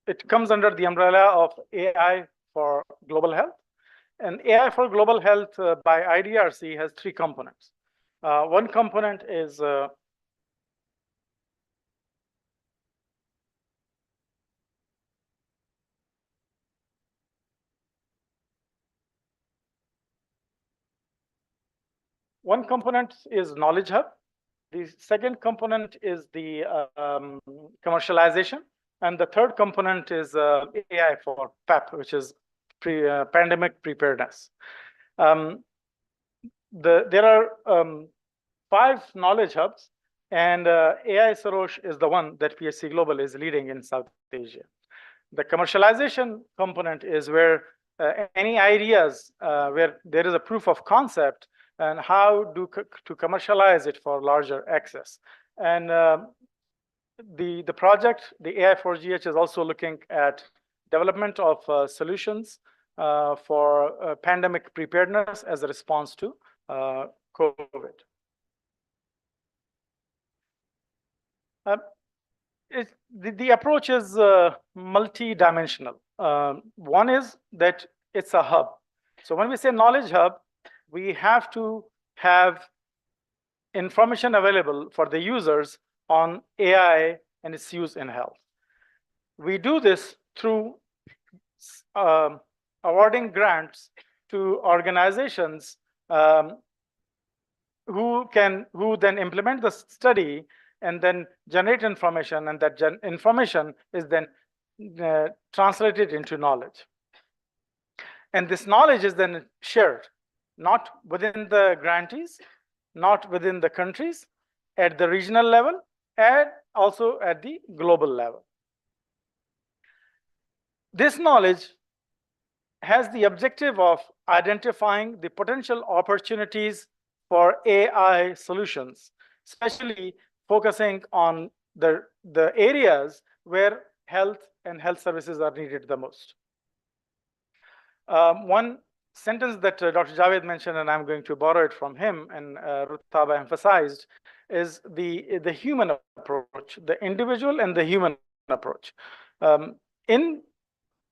It comes under the umbrella of AI for Global Health. And AI for Global Health by IDRC has three components. One component is Knowledge Hub. The second component is the commercialization. And the third component is AI for PEP, which is pandemic preparedness. There are 5 knowledge hubs, And AI Sarosh is the one that PSC Global is leading in South Asia. The commercialization component is where any ideas where there is a proof of concept and how to commercialize it for larger access. And the project, the AI4GH, is also looking at development of solutions for pandemic preparedness as a response to COVID. The approach is multi-dimensional. One is that it's a hub. So when we say knowledge hub, we have to have information available for the users on AI and its use in health. We do this through awarding grants to organizations who then implement the study and then generate information, and that information is then translated into knowledge. And this knowledge is then shared, not within the grantees, not within the countries, at the regional level, and also at the global level. This knowledge has the objective of identifying the potential opportunities for AI solutions, especially focusing on the areas where health and health services are needed the most. One sentence that Dr. Javed mentioned, and I'm going to borrow it from him, and Rutaba emphasized, is the human approach, the individual and the human approach. In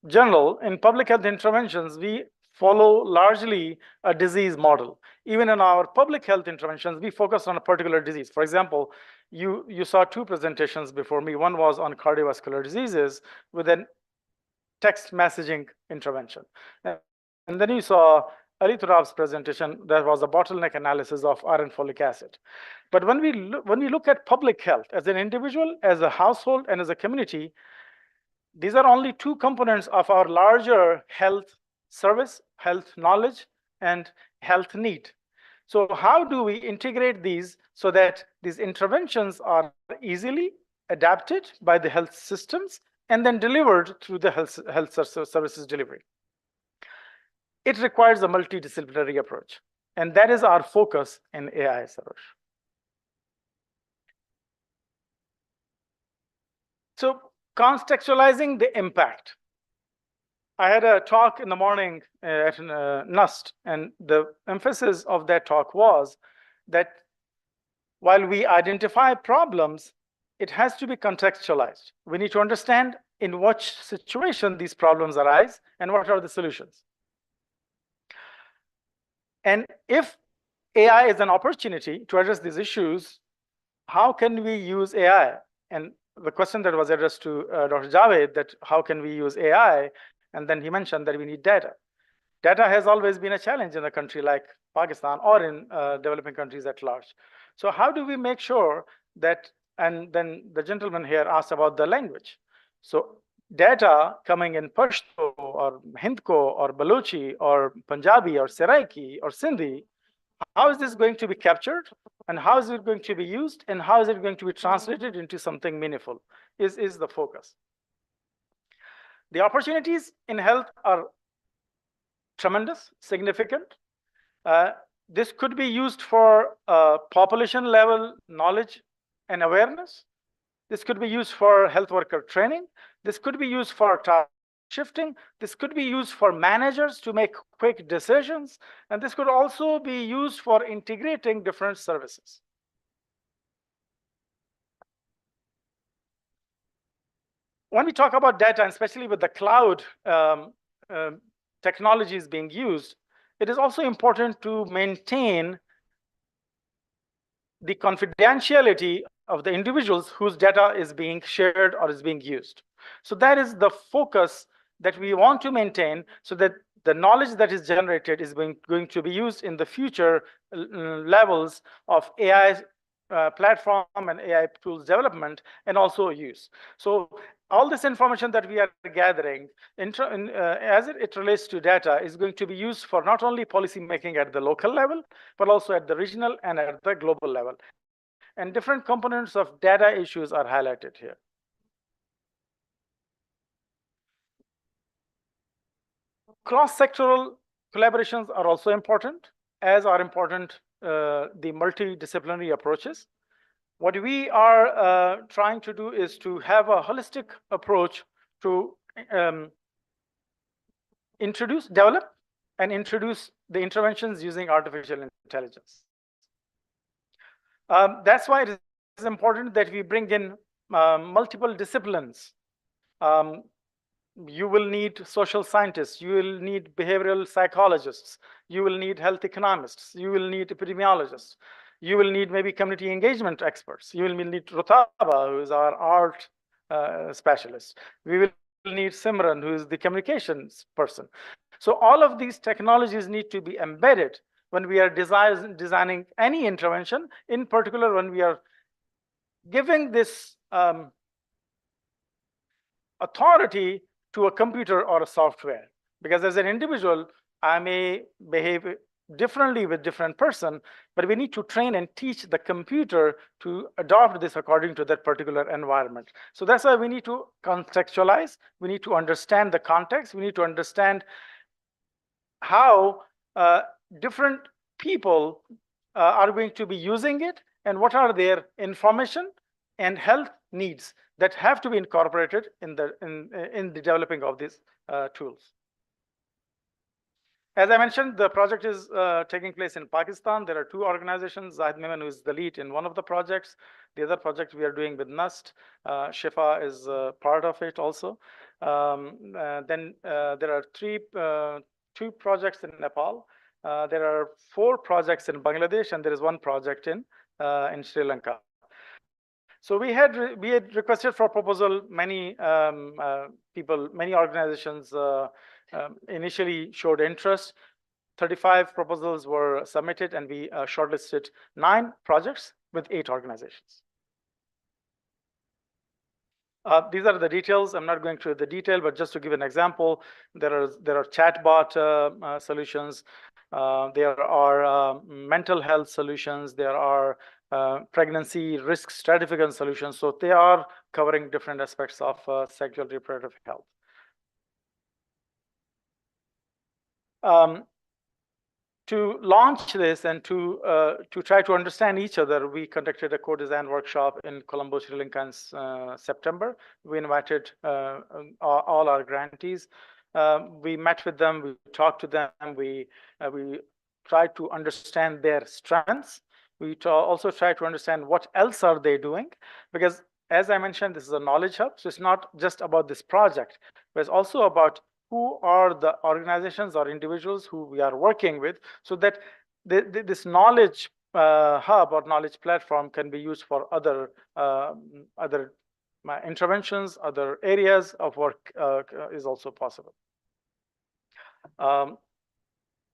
general, in public health interventions, we follow largely a disease model. Even in our public health interventions, we focus on a particular disease. For example, you saw two presentations before me. One was on cardiovascular diseases with a text messaging intervention. And then you saw Ali Turab's presentation that was a bottleneck analysis of iron folic acid. But when we look at public health as an individual, as a household, and as a community, these are only two components of our larger health service, health knowledge, and health need. So how do we integrate these so that these interventions are easily adapted by the health systems and then delivered through the health services delivery? It requires a multidisciplinary approach, and that is our focus in AI Sarosh. So contextualizing the impact. I had a talk in the morning at NUST, and the emphasis of that talk was that while we identify problems, it has to be contextualized. We need to understand in what situation these problems arise and what are the solutions. And if AI is an opportunity to address these issues, how can we use AI? And the question that was addressed to Dr. Javed, that how can we use AI? And then he mentioned that we need data. Data has always been a challenge in a country like Pakistan or in developing countries at large. So how do we make sure that, and then the gentleman here asked about the language. So data coming in Pashto or Hindko or Balochi or Punjabi or Seraiki or Sindhi, how is this going to be captured, and how is it going to be used, and how is it going to be translated into something meaningful is the focus. The opportunities in health are tremendous, significant. This could be used for population level knowledge and awareness. This could be used for health worker training. This could be used for task shifting. This could be used for managers to make quick decisions. And this could also be used for integrating different services. When we talk about data, and especially with the cloud technologies being used, it is also important to maintain the confidentiality of the individuals whose data is being shared or is being used. So that is the focus that we want to maintain, so that the knowledge that is generated is going to be used in the future levels of AI platform and AI tools development and also use. So all this information that we are gathering as it relates to data is going to be used for not only policy making at the local level, but also at the regional and at the global level. and different components of data issues are highlighted here. Cross-sectoral collaborations are also important, as are important the multidisciplinary approaches. What we are trying to do is to have a holistic approach to develop and introduce the interventions using artificial intelligence. That's why it is important that we bring in multiple disciplines. You will need social scientists, you will need behavioral psychologists, you will need health economists, you will need epidemiologists, you will need maybe community engagement experts, you will need Rutaba, who is our art specialist. We will need Simran, who is the communications person. So all of these technologies need to be embedded when we are designing any intervention, in particular when we are giving this authority to a computer or a software. Because as an individual, I may behave differently with different person, but we need to train and teach the computer to adopt this according to that particular environment. So that's why we need to contextualize, we need to understand the context, we need to understand how different people are going to be using it and what are their information and health needs that have to be incorporated in the developing of these tools. As I mentioned, the project is taking place in Pakistan. There are two organizations. Zahid Memon, who is the lead in one of the projects. The other project we are doing with NUST. Shifa is part of it also. Then there are two projects in Nepal. There are 4 projects in Bangladesh, and there is 1 project in Sri Lanka. So we had requested for proposal. Many people, many organizations initially showed interest. 35 proposals were submitted, and we shortlisted 9 projects with 8 organizations. These are the details. I'm not going through the detail, but just to give an example, there are chatbot solutions. There are mental health solutions. There are pregnancy risk stratification solutions. So they are covering different aspects of sexual reproductive health. To launch this and to try to understand each other, we conducted a co-design workshop in Colombo, Sri Lanka in September. We invited all our grantees. We met with them, we talked to them, we tried to understand their strengths. We also try to understand what else are they doing, because as I mentioned, this is a knowledge hub. So it's not just about this project, but it's also about who are the organizations or individuals who we are working with, so that this knowledge hub or knowledge platform can be used for other interventions, other areas of work is also possible.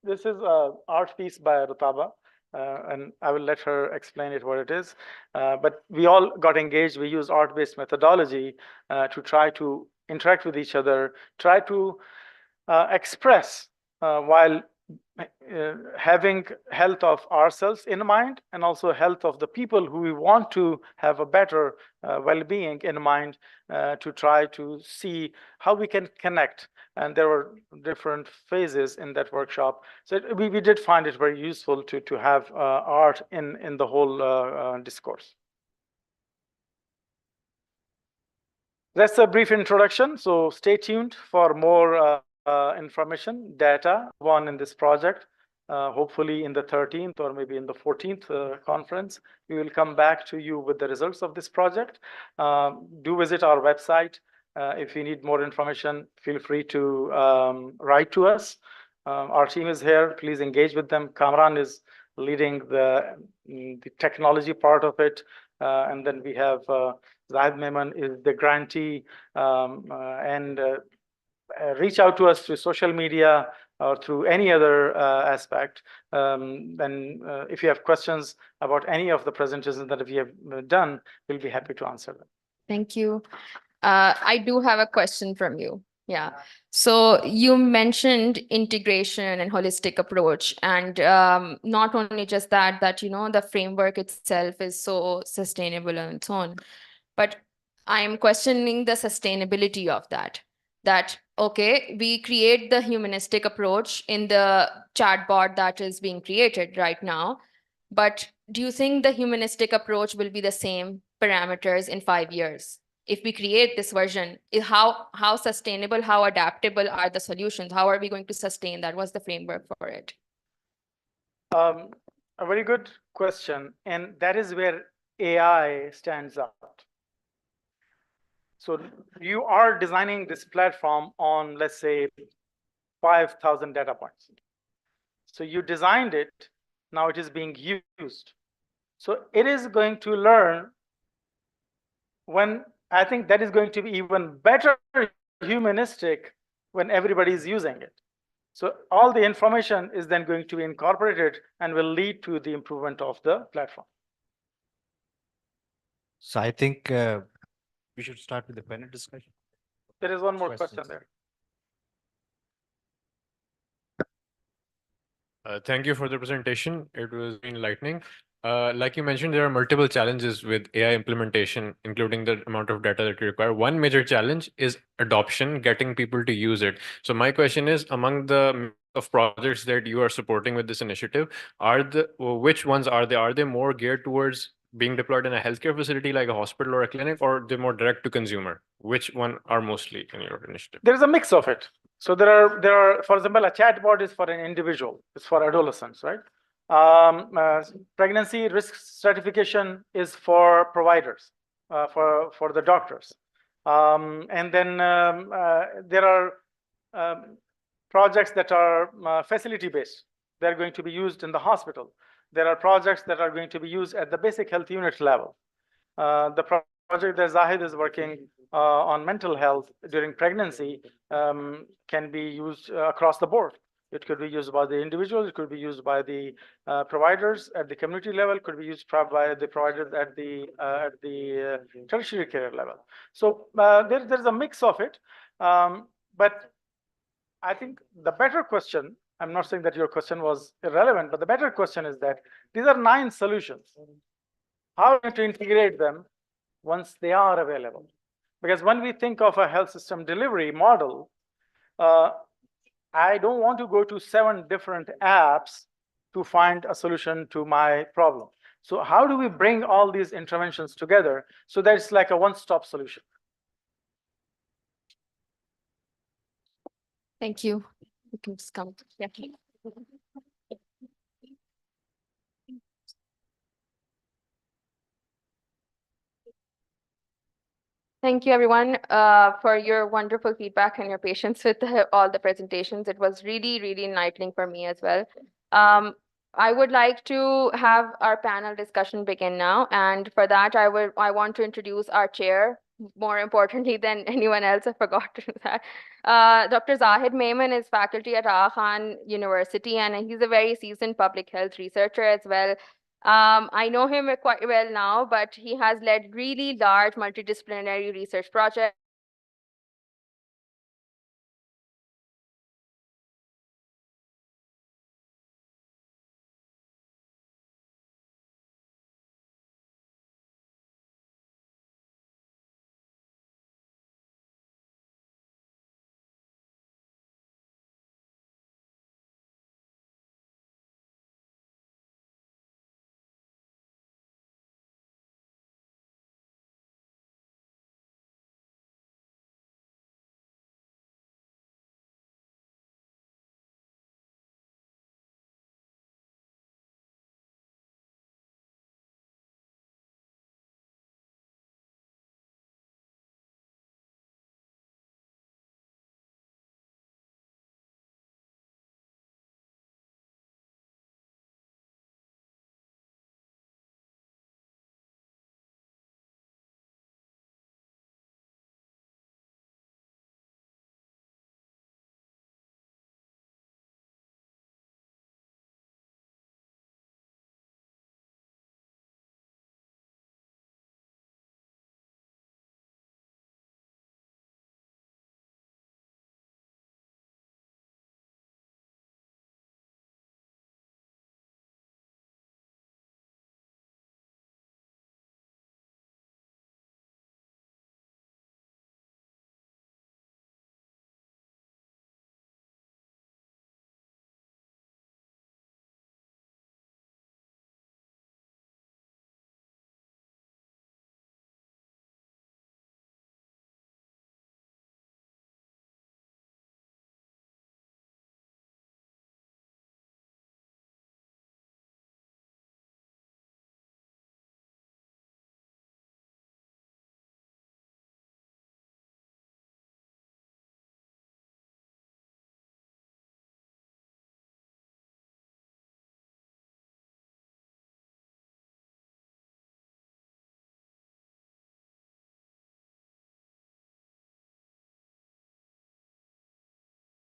This is an art piece by Rutaba, and I will let her explain it what it is. But we all got engaged. We use art-based methodology to try to interact with each other, try to express while having health of ourselves in mind, and also health of the people who we want to have a better well-being in mind, to try to see how we can connect. And there were different phases in that workshop. So we did find it very useful to have art in the whole discourse. That's a brief introduction. So stay tuned for more information, data in this project. Hopefully in the 13th or maybe in the 14th conference, we will come back to you with the results of this project. Do visit our website. If you need more information, feel free to write to us. Our team is here. Please engage with them. Kamran is leading the technology part of it. And then we have Zahid Memon is the grantee, and reach out to us through social media or through any other aspect. And if you have questions about any of the presentations that we have done, we'll be happy to answer them. Thank you. I do have a question from you. Yeah. So you mentioned integration and holistic approach, and not only just that, the framework itself is so sustainable and so on, but I am questioning the sustainability of that. That, okay, we create the humanistic approach in the chatbot that is being created right now, but do you think the humanistic approach will be the same parameters in 5 years? If we create this version, how sustainable, how adaptable are the solutions? How are we going to sustain that? What's the framework for it? A very good question, and that is where AI stands out. So you are designing this platform on, let's say, 5,000 data points. So you designed it, now it is being used. So it is going to learn when, I think that is going to be even better humanistic when everybody is using it. So all the information is then going to be incorporated and will lead to the improvement of the platform. So I think we should start with the panel discussion. There is one more question Questions. there. Thank you for the presentation. It was enlightening. Like you mentioned, there are multiple challenges with AI implementation, including the amount of data that you require. One major challenge is adoption, getting people to use it. So my question is, among the of projects that you are supporting with this initiative, which ones are they? Are they more geared towards being deployed in a healthcare facility like a hospital or a clinic, or they're more direct to consumer? Which one are mostly in your initiative? There is a mix of it. So there are, for example, a chatbot is for an individual, it's for adolescents, right? Pregnancy risk stratification is for providers, for the doctors. And then there are projects that are facility-based. They're going to be used in the hospital. There are projects that are going to be used at the basic health unit level. The project that Zahid is working on mental health during pregnancy can be used across the board. It could be used by the individual, it could be used by the providers at the community level, it could be used by the providers at the tertiary care level. So there's a mix of it. But I think the better question, I'm not saying that your question was irrelevant, but the better question is that these are 9 solutions. How are we going to integrate them once they are available? Because when we think of a health system delivery model, I don't want to go to 7 different apps to find a solution to my problem. So how do we bring all these interventions together so that it's like a one-stop solution? Thank you. You can just come. Yeah. Thank you, everyone, for your wonderful feedback and your patience with all the presentations. It was really, really enlightening for me as well. I would like to have our panel discussion begin now. And for that, I want to introduce our chair, more importantly than anyone else. I forgot to do that. Dr. Zahid Memon is faculty at Aga Khan University, and he's a very seasoned public health researcher as well. I know him quite well now, but he has led really large multidisciplinary research projects